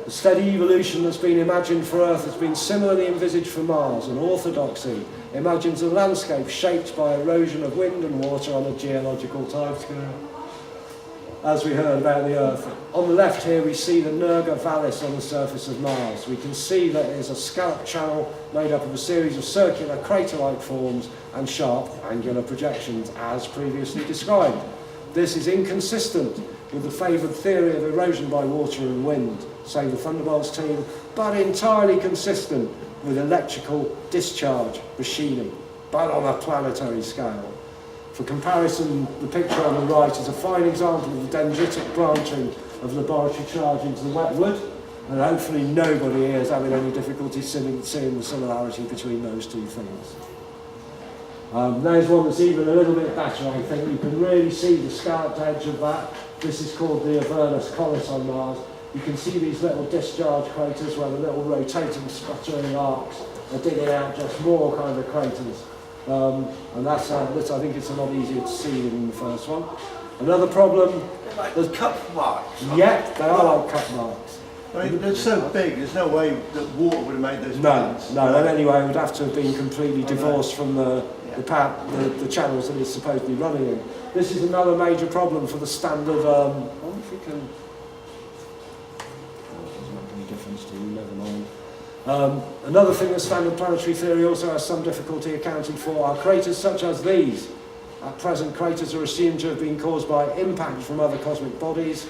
The steady evolution that's been imagined for Earth has been similarly envisaged for Mars, and orthodoxy imagines a landscape shaped by erosion of wind and water on a geological timescale. As we heard about the Earth. On the left here we see the Nerga Vallis on the surface of Mars. We can see that it is a scalloped channel made up of a series of circular crater-like forms and sharp angular projections as previously described. This is inconsistent with the favoured theory of erosion by water and wind, say the Thunderbolts team, but entirely consistent with electrical discharge machining, but on a planetary scale. For comparison, the picture on the right is a fine example of the dendritic branching of laboratory charge into the wet wood, and hopefully nobody here is having any difficulty seeing the similarity between those two things. There's one that's even a little bit better, I think. You can really see the scalloped edge of that. This is called the Avernus Collis on Mars. You can see these little discharge craters where the little rotating, sputtering arcs are digging out just more kind of craters. And that's I think it's a lot easier to see than the first one. Another problem... Like the cup marks. Yeah, they are like cup marks. I mean, they're so big, there's no way that water would have made those No, plants. no, and anyway, it would have to have been completely divorced from the channels that it's supposed to be running in. This is another major problem for the standard... I wonder if we can... Oh, it doesn't make any difference to you, never mind. Another thing that standard planetary theory also has some difficulty accounting for are craters such as these. At present, craters are assumed to have been caused by impact from other cosmic bodies,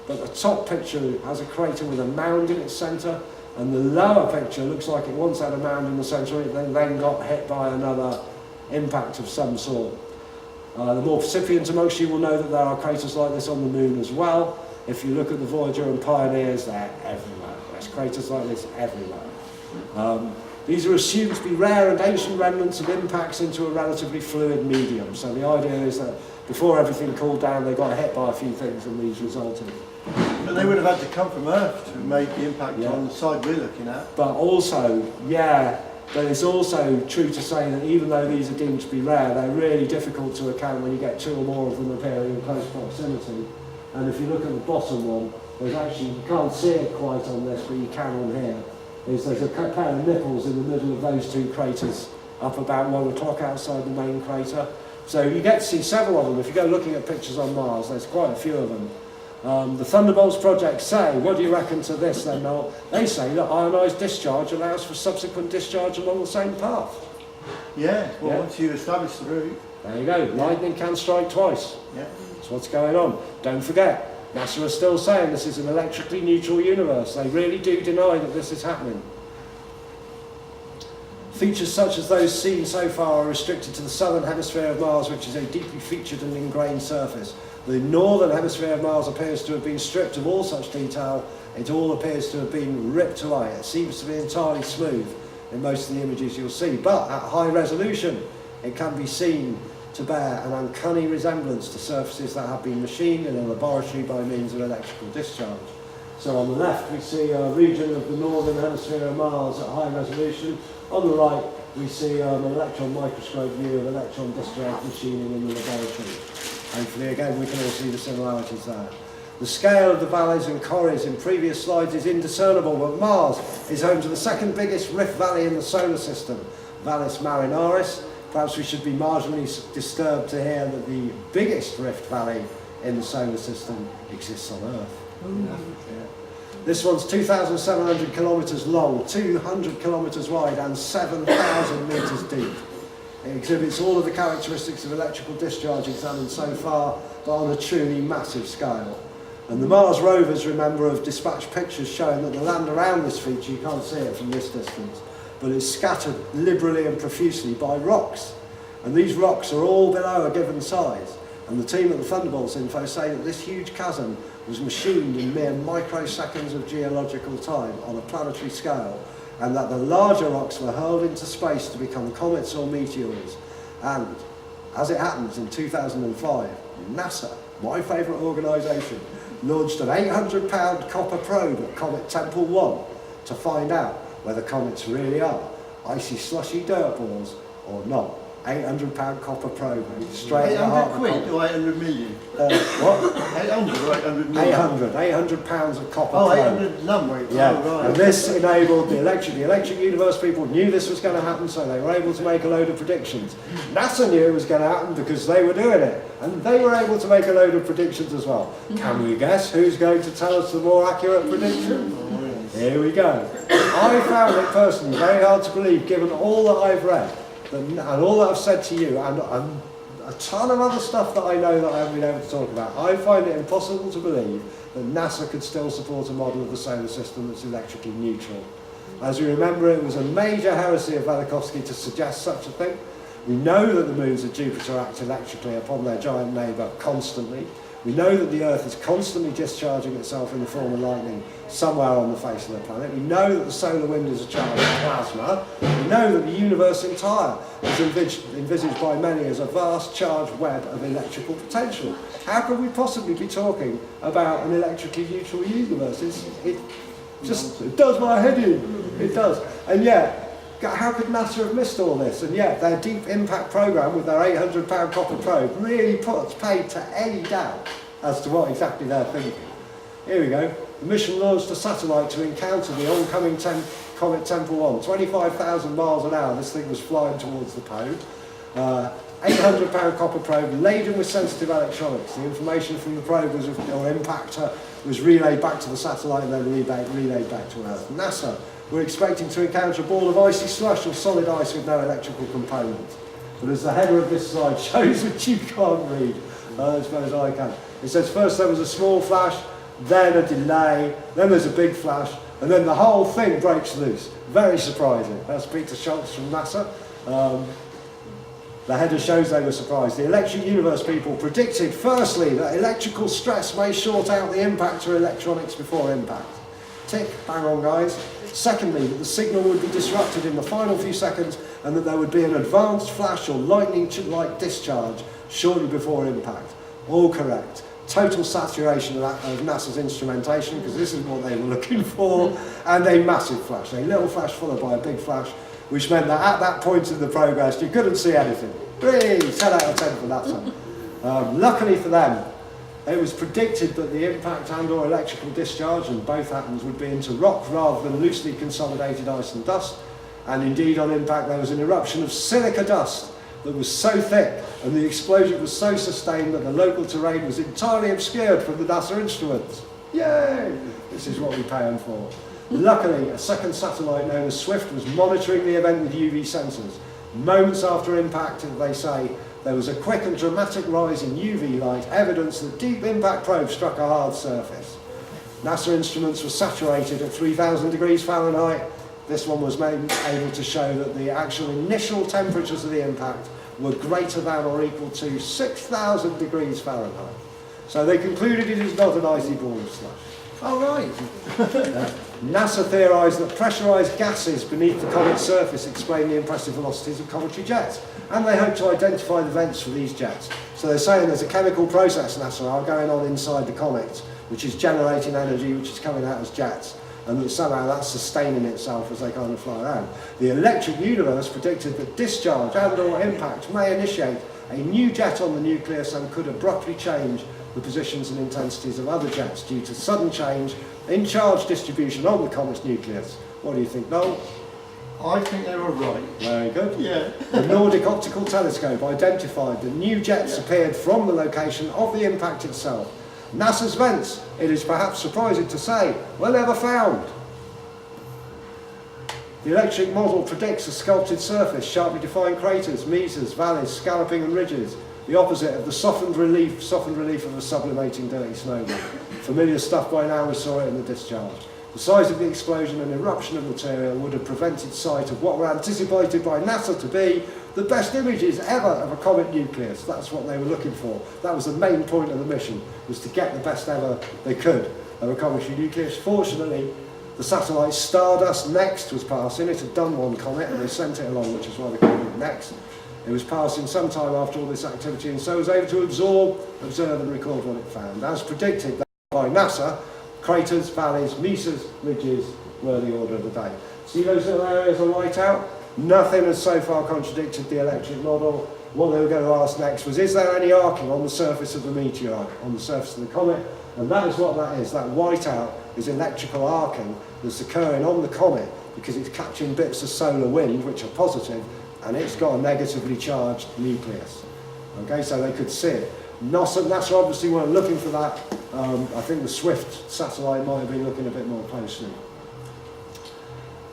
but the top picture has a crater with a mound in its centre, and the lower picture looks like it once had a mound in the centre, it then got hit by another impact of some sort. The more recipient amongst you will know that there are craters like this on the Moon as well. If you look at the Voyager and Pioneers, they're everywhere. There's craters like this everywhere. These are assumed to be rare and ancient remnants of impacts into a relatively fluid medium. So the idea is that before everything cooled down, they got hit by a few things and these resulted. But they would have had to come from Earth to make the impact on the side we're looking at. But also, but it's also true to say that even though these are deemed to be rare, they're really difficult to account when you get two or more of them appearing in close proximity. And if you look at the bottom one, there's actually, you can't see it quite on this, but you can on here. There's a pair of nipples in the middle of those two craters up about 1 o'clock outside the main crater. So you get to see several of them. If you go looking at pictures on Mars, there's quite a few of them. The Thunderbolts project say, what do you reckon to this then, Noel? They say that ionised discharge allows for subsequent discharge along the same path. Yeah, well, once you establish the route. There you go, lightning can strike twice. Yeah. That's what's going on. Don't forget, NASA are still saying this is an electrically neutral universe. They really do deny that this is happening. Features such as those seen so far are restricted to the southern hemisphere of Mars, which is a deeply featured and ingrained surface. The northern hemisphere of Mars appears to have been stripped of all such detail. It all appears to have been ripped away. It seems to be entirely smooth in most of the images you'll see, but at high resolution it can be seen to bear an uncanny resemblance to surfaces that have been machined in a laboratory by means of electrical discharge. So on the left we see a region of the northern hemisphere of Mars at high resolution. On the right we see an electron microscope view of electron discharge machining in the laboratory. Hopefully again we can all see the similarities there. The scale of the valleys and corries in previous slides is indiscernible, but Mars is home to the second biggest rift valley in the solar system, Valles Marinaris. Perhaps we should be marginally disturbed to hear that the biggest rift valley in the solar system exists on Earth. Yeah. This one's 2,700 kilometres long, 200 kilometres wide and 7,000 metres deep. It exhibits all of the characteristics of electrical discharge examined so far, but on a truly massive scale. And the Mars rovers, remember, have dispatched pictures showing that the land around this feature, you can't see it from this distance, but is scattered liberally and profusely by rocks. And these rocks are all below a given size. And the team at the Thunderbolts Info say that this huge chasm was machined in mere microseconds of geological time on a planetary scale, and that the larger rocks were hurled into space to become comets or meteors. And, as it happens, in 2005, NASA, my favourite organisation, launched an 800-pound copper probe at Comet Tempel 1 to find out whether comets really are icy slushy dirt balls or not. 800-pound copper probe, straight at the heart of the £800 or 800 million? What? 800 or 800 million? 800 pounds of copper Oh, probe. 800 number. Yeah, Oh, right. and this enabled the electric universe people knew this was going to happen, so they were able to make a load of predictions. NASA knew it was going to happen because they were doing it, and they were able to make a load of predictions as well. Can we guess who's going to tell us the more accurate prediction? Here we go. I found it personally very hard to believe, given all that I've read, and all that I've said to you, and a ton of other stuff that I know that I haven't been able to talk about. I find it impossible to believe that NASA could still support a model of the solar system that's electrically neutral. As you remember, it was a major heresy of Velikovsky to suggest such a thing. We know that the moons of Jupiter act electrically upon their giant neighbour constantly. We know that the Earth is constantly discharging itself in the form of lightning somewhere on the face of the planet. We know that the solar wind is a charged plasma. We know that the universe entire is envisaged by many as a vast charged web of electrical potential. How could we possibly be talking about an electrically neutral universe? It does my head in. It does. And yet, how could NASA have missed all this? And yet, their deep impact programme with their 800-pound copper probe really puts paid to any doubt as to what exactly they're thinking. Here we go. The mission launched a satellite to encounter the oncoming Comet Tempel 1. 25,000 miles an hour, this thing was flying towards the pole. 800-pound copper probe laden with sensitive electronics. The information from the probe or impactor was relayed back to the satellite and then relayed back to Earth. NASA were expecting to encounter a ball of icy slush or solid ice with no electrical components. But as the header of this slide shows, which you can't read, as far as I can, it says first there was a small flash, then a delay, then there's a big flash, and then the whole thing breaks loose. Very surprising. That's Peter Schultz from NASA. The header shows they were surprised. The electric universe people predicted, firstly, that electrical stress may short out the impactor electronics before impact. Tick, bang on guys. Secondly, that the signal would be disrupted in the final few seconds and that there would be an advanced flash or lightning-like discharge shortly before impact. All correct. Total saturation of NASA's instrumentation, because this is what they were looking for, and a massive flash. A little flash followed by a big flash, which meant that at that point in the progress you couldn't see anything. 10 out of 10 for NASA. Luckily for them, it was predicted that the impact and or electrical discharge, and both happens, would be into rock rather than loosely consolidated ice and dust. And indeed on impact there was an eruption of silica dust that was so thick and the explosion was so sustained that the local terrain was entirely obscured from the NASA instruments. Yay! This is what we pay them for. Luckily, a second satellite known as SWIFT was monitoring the event with UV sensors. Moments after impact, they say, there was a quick and dramatic rise in UV light, evidence that deep impact probe struck a hard surface. NASA instruments were saturated at 3,000 degrees Fahrenheit, This one was able to show that the actual initial temperatures of the impact were greater than or equal to 6,000 degrees Fahrenheit. So they concluded it is not an icy ball of slush. Oh, right. NASA theorised that pressurised gases beneath the comet's surface explain the impressive velocities of cometary jets, and they hope to identify the vents for these jets. So they're saying there's a chemical process, NASA are, going on inside the comet, which is generating energy, which is coming out as jets, and that somehow that's sustaining itself as they kind of fly around. The electric universe predicted that discharge and or impact may initiate a new jet on the nucleus and could abruptly change the positions and intensities of other jets due to sudden change in charge distribution on the comet's nucleus. What do you think, Noel? I think they were right. Very good. Yeah. The Nordic Optical Telescope identified that new jets appeared from the location of the impact itself. NASA's vents, it is perhaps surprising to say, were never found. The electric model predicts a sculpted surface, sharply defined craters, mesas, valleys, scalloping and ridges, the opposite of the softened relief of a sublimating dirty snowball. Familiar stuff by now, we saw it in the discharge. The size of the explosion and eruption of material would have prevented sight of what were anticipated by NASA to be the best images ever of a comet nucleus. That's what they were looking for. That was the main point of the mission, was to get the best ever they could of a cometary nucleus. Fortunately, the satellite Stardust Next was passing. It had done one comet and they sent it along, which is why they called it Next. It was passing some time after all this activity and so was able to absorb, observe and record what it found. As predicted by NASA, craters, valleys, mesas, ridges were the order of the day. See those little areas of light out? Nothing has so far contradicted the electric model. What they were going to ask next was, is there any arcing on the surface of the meteorite, on the surface of the comet? And that is what that is. That whiteout is electrical arcing that's occurring on the comet because it's catching bits of solar wind, which are positive, and it's got a negatively charged nucleus. Okay, so they could see it. NASA obviously weren't looking for that. I think the Swift satellite might have been looking a bit more closely.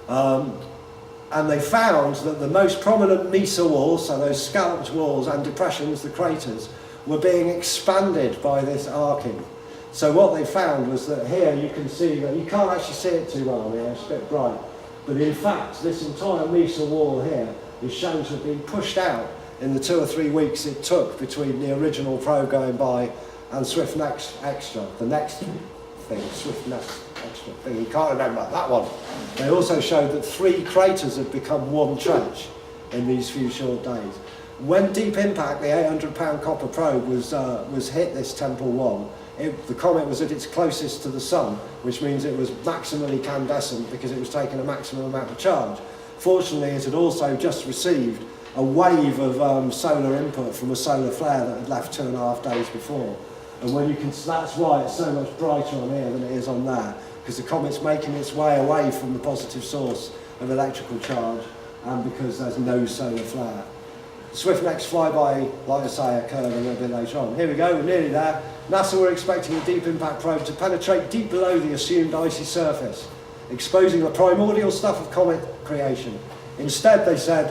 And they found that the most prominent mesa walls, so those scalloped walls and depressions, the craters, were being expanded by this arcing. So what they found was that here you can see that you can't actually see it too well here, it's a bit bright. But in fact, this entire mesa wall here is shown to have been pushed out in the 2 or 3 weeks it took between the original probe going by and Swift Next Extra, the next thing, Swift Next Extra thing, you can't remember that one. They also showed that 3 craters had become one trench in these few short days. When Deep Impact, the 800-pound copper probe, was hit this Temple 1, the comet was at its closest to the sun, which means it was maximally candescent because it was taking a maximum amount of charge. Fortunately, it had also just received a wave of solar input from a solar flare that had left 2.5 days before. And when you can, that's why it's so much brighter on here than it is on there, because the comet's making its way away from the positive source of electrical charge, and because there's no solar flare. The Swift Next flyby, like I say, occurred a little bit later on. Here we go, we're nearly there. NASA were expecting a Deep Impact probe to penetrate deep below the assumed icy surface, exposing the primordial stuff of comet creation. Instead, they said,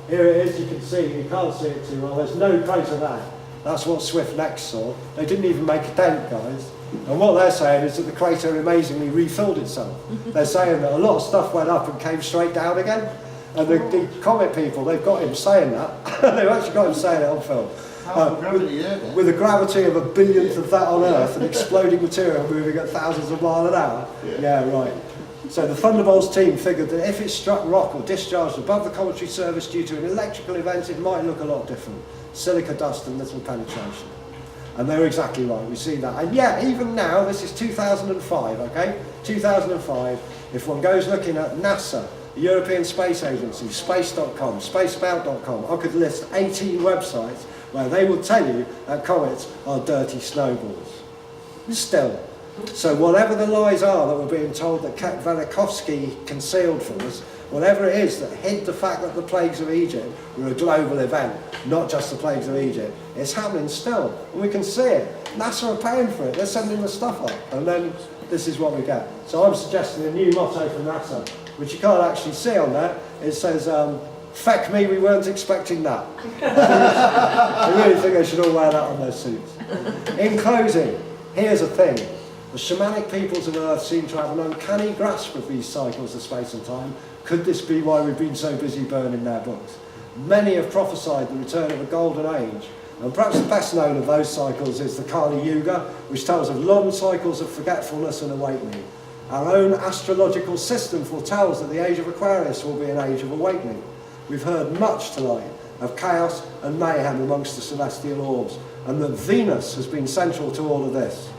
here it is, you can see, you can't see it too well, there's no crater there. That's what Swift Next saw. They didn't even make a dent, guys. And what they're saying is that the crater amazingly refilled itself. They're saying that a lot of stuff went up and came straight down again. And the comet people, they've got him saying that. They've actually got him saying it on film. Gravity there, then. With a gravity of a billionth of that on Earth and exploding material moving at thousands of miles an hour. Yeah, right. So the Thunderbolts team figured that if it struck rock or discharged above the cometary surface due to an electrical event, it might look a lot different. Silica dust and little penetration. And they were exactly right, we see that. And yet, even now, this is 2005, okay? 2005, if one goes looking at NASA, the European Space Agency, space.com, spaceabout.com, I could list 18 websites where they will tell you that comets are dirty snowballs. Still. So whatever the lies are that we're being told that kept Velikovsky concealed from us, whatever it is that hid the fact that the plagues of Egypt were a global event, not just the plagues of Egypt, it's happening still, and we can see it. NASA are paying for it, they're sending the stuff up, and then this is what we get. So I'm suggesting a new motto from NASA, which you can't actually see on there. It says, feck me, we weren't expecting that. I really think they should all wear that on their suits. In closing, here's a thing. The shamanic peoples of Earth seem to have an uncanny grasp of these cycles of space and time. Could this be why we've been so busy burning their books? Many have prophesied the return of a golden age, and perhaps the best known of those cycles is the Kali Yuga, which tells of long cycles of forgetfulness and awakening. Our own astrological system foretells that the age of Aquarius will be an age of awakening. We've heard much tonight of chaos and mayhem amongst the celestial orbs, and that Venus has been central to all of this.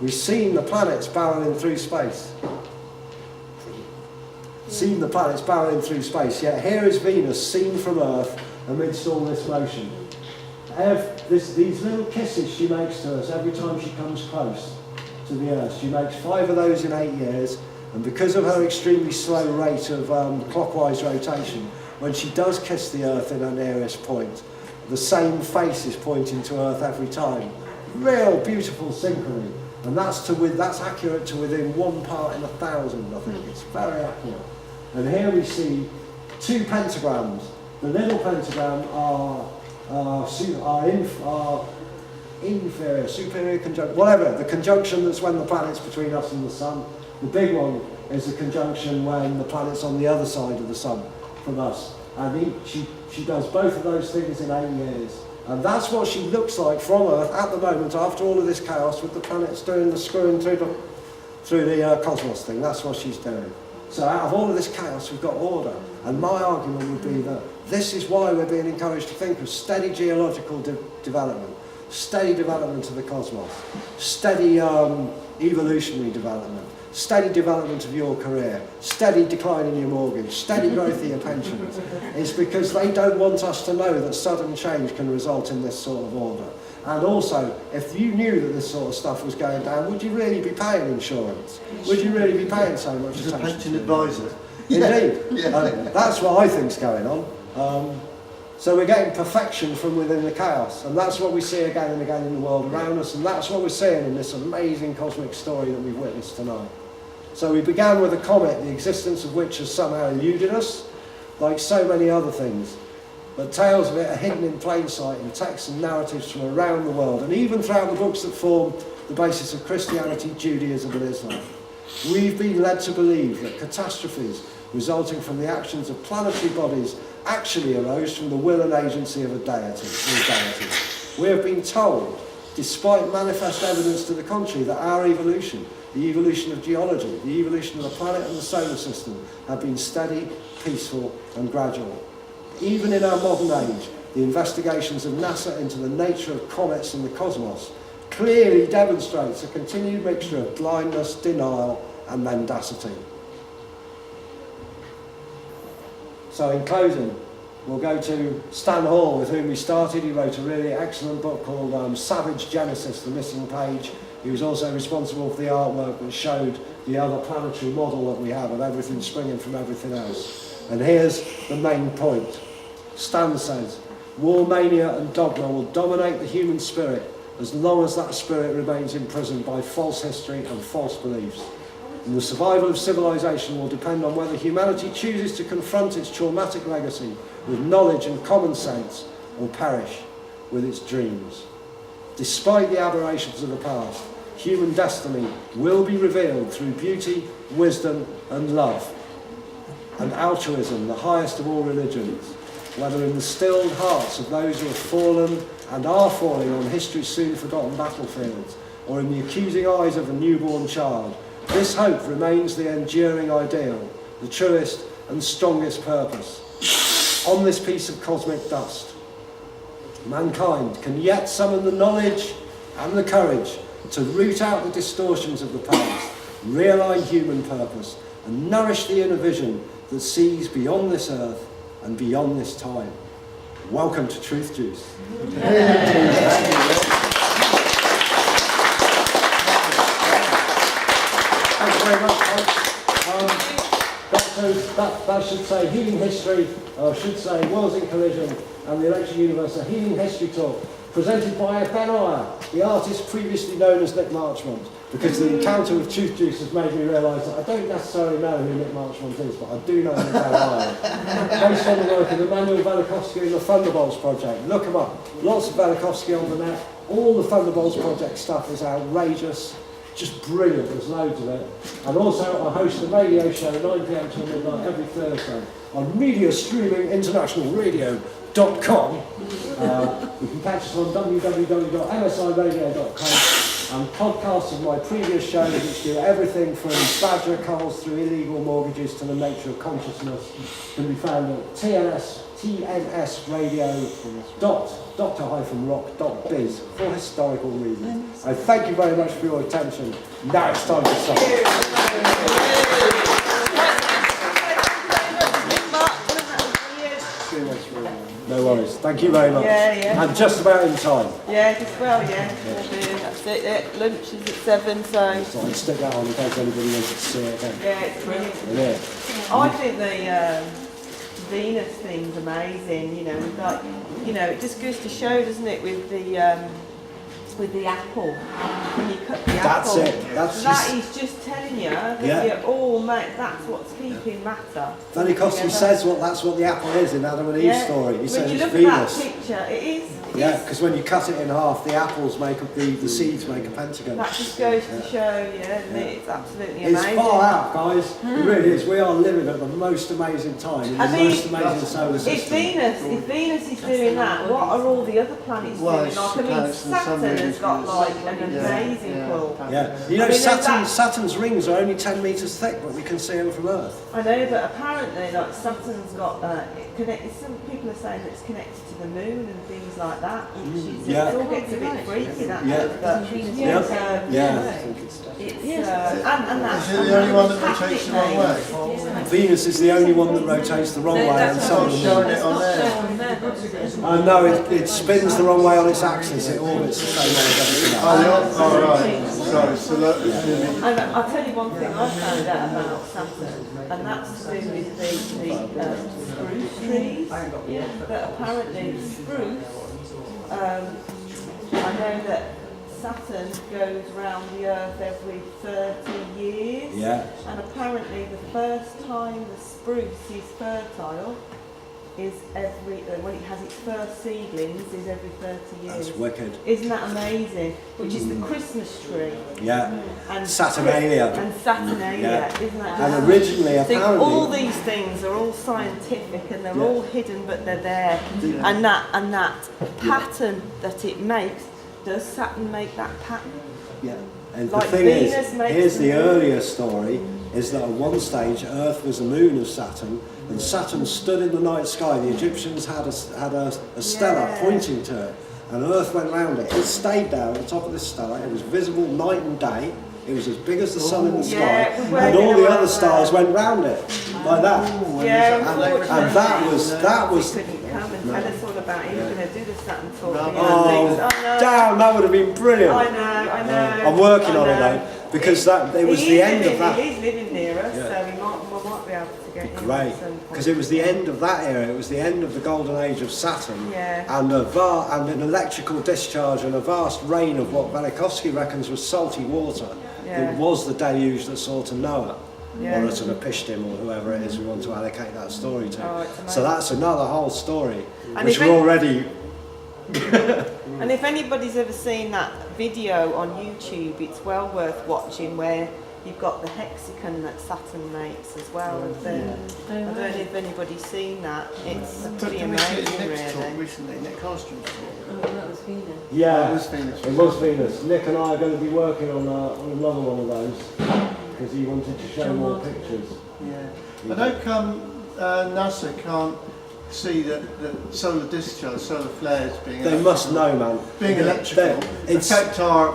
We've seen the planets barreling through space. Yet here is Venus seen from Earth amidst all this motion. These little kisses she makes to us every time she comes close to the Earth. She makes 5 of those in 8 years, and because of her extremely slow rate of clockwise rotation, when she does kiss the Earth in her nearest point, the same face is pointing to Earth every time. Real beautiful synchrony, and that's accurate to within 1 part in 1,000. I think it's very accurate. And here we see 2 pentagrams. The little pentagram are inferior, superior conjunction, whatever, the conjunction that's when the planet's between us and the sun. The big one is the conjunction when the planet's on the other side of the sun from us. And she does both of those things in 8 years. And that's what she looks like from Earth at the moment, after all of this chaos with the planets doing the screwing through the cosmos thing. That's what she's doing. So out of all of this chaos, we've got order. And my argument would be that this is why we're being encouraged to think of steady geological development, steady development of the cosmos, steady evolutionary development, steady development of your career, steady decline in your mortgage, steady growth of your pensions. It's because they don't want us to know that sudden change can result in this sort of order. And also, if you knew that this sort of stuff was going down, would you really be paying insurance? Would you really be paying so much attention? As a pension advisor. Indeed. Yeah. That's what I think's going on. So we're getting perfection from within the chaos, and that's what we see again and again in the world around us, and that's what we're seeing in this amazing cosmic story that we've witnessed tonight. So we began with a comet, the existence of which has somehow eluded us, like so many other things. But tales of it are hidden in plain sight in texts and narratives from around the world, and even throughout the books that form the basis of Christianity, Judaism and Islam. We've been led to believe that catastrophes resulting from the actions of planetary bodies actually arose from the will and agency of a deity. We have been told, despite manifest evidence to the contrary, that our evolution, the evolution of geology, the evolution of the planet and the solar system, have been steady, peaceful and gradual. Even in our modern age, the investigations of NASA into the nature of comets in the cosmos clearly demonstrates a continued mixture of blindness, denial and mendacity. So in closing, we'll go to Stan Hall, with whom we started. He wrote a really excellent book called Savage Genesis, The Missing Page. He was also responsible for the artwork that showed the other planetary model that we have of everything springing from everything else. And here's the main point. Stan says, war mania and dogma will dominate the human spirit as long as that spirit remains imprisoned by false history and false beliefs. And the survival of civilization will depend on whether humanity chooses to confront its traumatic legacy with knowledge and common sense, or perish with its dreams. Despite the aberrations of the past, human destiny will be revealed through beauty, wisdom and love, and altruism, the highest of all religions, whether in the stilled hearts of those who have fallen and are falling on history's soon forgotten battlefields, or in the accusing eyes of a newborn child. This hope remains the enduring ideal, the truest and strongest purpose. On this piece of cosmic dust, mankind can yet summon the knowledge and the courage to root out the distortions of the past, realign human purpose, and nourish the inner vision that sees beyond this earth and beyond this time. Welcome to Truth Juice. Thank you very much, folks. That should say Healing History, or should say Worlds in Collision and the Electric Universe, a Healing History talk, presented by Ben Iyer, the artist previously known as Nick Marchmont, because the encounter with Truth Juice has made me realise that I don't necessarily know who Nick Marchmont is, but I do know who Ben Iyer. Based on the work of Emmanuel Velikovsky and the Thunderbolts Project. Look them up. Lots of Velikovsky on the net. All the Thunderbolts Project stuff is outrageous. just brilliant, there's loads of it. And also I host a radio show 9 PM till midnight every Thursday on Media Streaming International Radio.com. You can catch us on www.msiradio.com. And podcasts of my previous shows, which do everything from badger calls through illegal mortgages to the nature of consciousness, can be found at tnsradio.dr-rock.biz for historical reasons. I thank you very much for your attention. Now it's time to stop. No worries. Thank you very much. Yeah. And just about in time. Yeah, just well, yeah. That's it. Lunch is at 7, so. So I'd stick that on in case anybody wanted to see it again. Yeah, it's brilliant. Yeah. I think the Venus thing's amazing. You know, we've got, you know, it just goes to show, doesn't it, with the apple. When you cut the That's apple, it. That is just telling you that Yeah. you're all that's what's keeping matter. Velikovsky says that's what the apple is in Adam and Eve's story. He says when you it's look Venus. at that picture, it is. Yeah, because when you cut it in half, the apples make up the seeds make a pentagon. That just goes to show, it's absolutely It's amazing. far out, guys. It really is. We are living at the most amazing time in the most amazing solar system. If Venus is doing that, what are all the other planets doing? Saturn has got like an amazing pull. Yeah, you know, Saturn's rings are only 10 metres thick, but we can see them from Earth. I know, but apparently, like Saturn's got some people are saying that it's connected to the moon and things like that. It all gets a bit freaky. That and that's Is it the only one that rotates the wrong way? Venus is the only one that rotates the wrong way, and so Showing it on there. no, it spins the wrong way on its axis. It orbits the same way as everything else. Oh, right. Sorry, so that is going to be... And I'll tell you one thing I found out about Saturn, and that's to do with the spruce trees. That apparently spruce, I know that Saturn goes round the Earth every 30 years. Yeah. And apparently the first time the spruce is fertile is when it has its first seedlings is every 30 years. That's wicked. Isn't that amazing? Which is the Christmas tree. Yeah. And Saturnalia. Isn't that And originally, so apparently, all these things are all scientific and they're all hidden, but they're there. And that pattern that it makes, does Saturn make that pattern? Yeah. And Like the thing Venus is, makes here's the the moon. earlier story, is that at one stage Earth was the moon of Saturn, and Saturn stood in the night sky. The Egyptians had a stella pointing to it, and Earth went round it. It stayed there at the top of this stella. It was visible night and day. It was as big as the sun in the sky, and all the other stars went round it like that. And that was couldn't come and tell us all about it. He was going to do the Saturn talk. Damn, that would have been brilliant. I know. I'm working on it though, because it was the end of that. He's living near us, so we might be able to get him. Great, because it was the end of that era. It was the end of the golden age of Saturn, and an electrical discharge and a vast rain of what Velikovsky reckons was salty water. It was the deluge that saw to Noah, or to the Pishtim, or whoever it is we want to allocate that story to. So that's another whole story, which we're already... And if anybody's ever seen that video on YouTube, it's well worth watching, where you've got the hexagon that Saturn makes as well. I don't know if anybody's seen that. It's pretty amazing, really. Recently, Nick Carlstrom's talk. That was Venus. Yeah, It was Venus. it was Venus. Nick and I are going to be working on another one of those because he wanted to show more pictures. Yeah. I know NASA can't see that solar discharge, solar flares They must know, man. being electrical affect our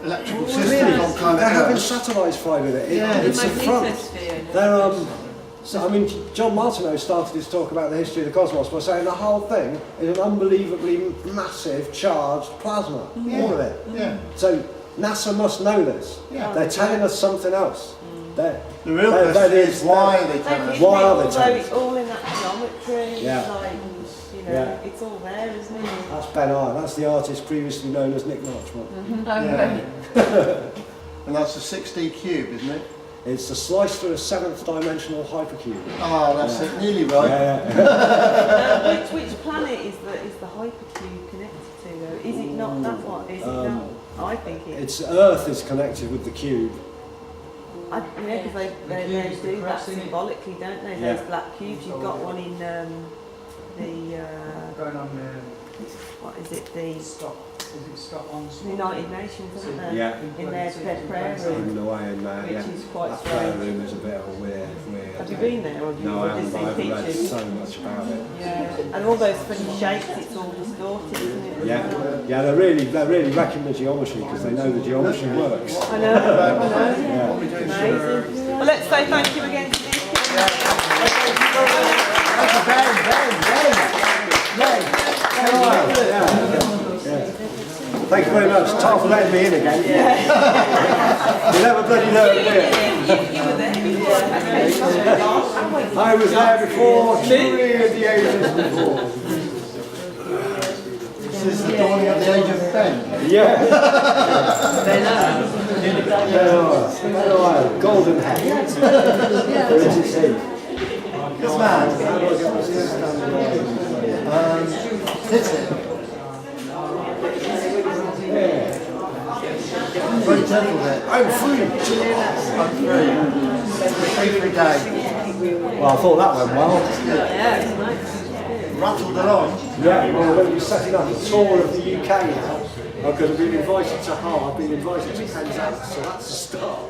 electrical systems on planet They're having Earth. satellites fly with it. Yeah. It's a front. They're John Martineau started his talk about the history of the cosmos by saying the whole thing is an unbelievably massive charged plasma. All of it. Yeah. So NASA must know this. Yeah. They're telling us something else. The real question is why are they telling us? Why are they telling It's all in that geometry. Yeah. It's all there, isn't it? That's Ben I. That's the artist previously known as Nick Marchmont. Yeah. And that's a 6D cube, isn't it? It's a slice through a 7th dimensional hypercube. Oh, that's it. Nearly right. Which planet is the hypercube connected to, though? Is it not that one? Is it not? I think It's Earth is connected with the cube. because they do that symbolically, don't they? Yeah. Those black cubes. You've got one in the Going on what is it? The Scotland? United Nations, isn't there? Yeah. In their prayer Hidden room, away in there, which yeah. is quite That prayer strange. room is a bit of a weird. Have you been there, or have you No, I just haven't. I've seen read pictures? so much about it. Yeah, and all those funny shapes. It's all distorted, isn't it? Yeah, they really reckon the geometry because they know the geometry works. I know. Yeah. Amazing. Well, let's say thank you again to Nick. Thank you very much, Tom, for letting me in again. You never bloody know it, do you? You were there before. I was there before, 3 of the ages before. This is the dawning of the age of Ben. Yeah. Golden head. This man. Hits it. Very gentle there. I'm free. I'm free. Free day. Well, I thought that went well. Yeah, it's nice. Rattled along. Yeah, well, we're going to be setting up a tour of the UK now. Because I've been invited to Hull, I've been invited to Penzance, so that's a start.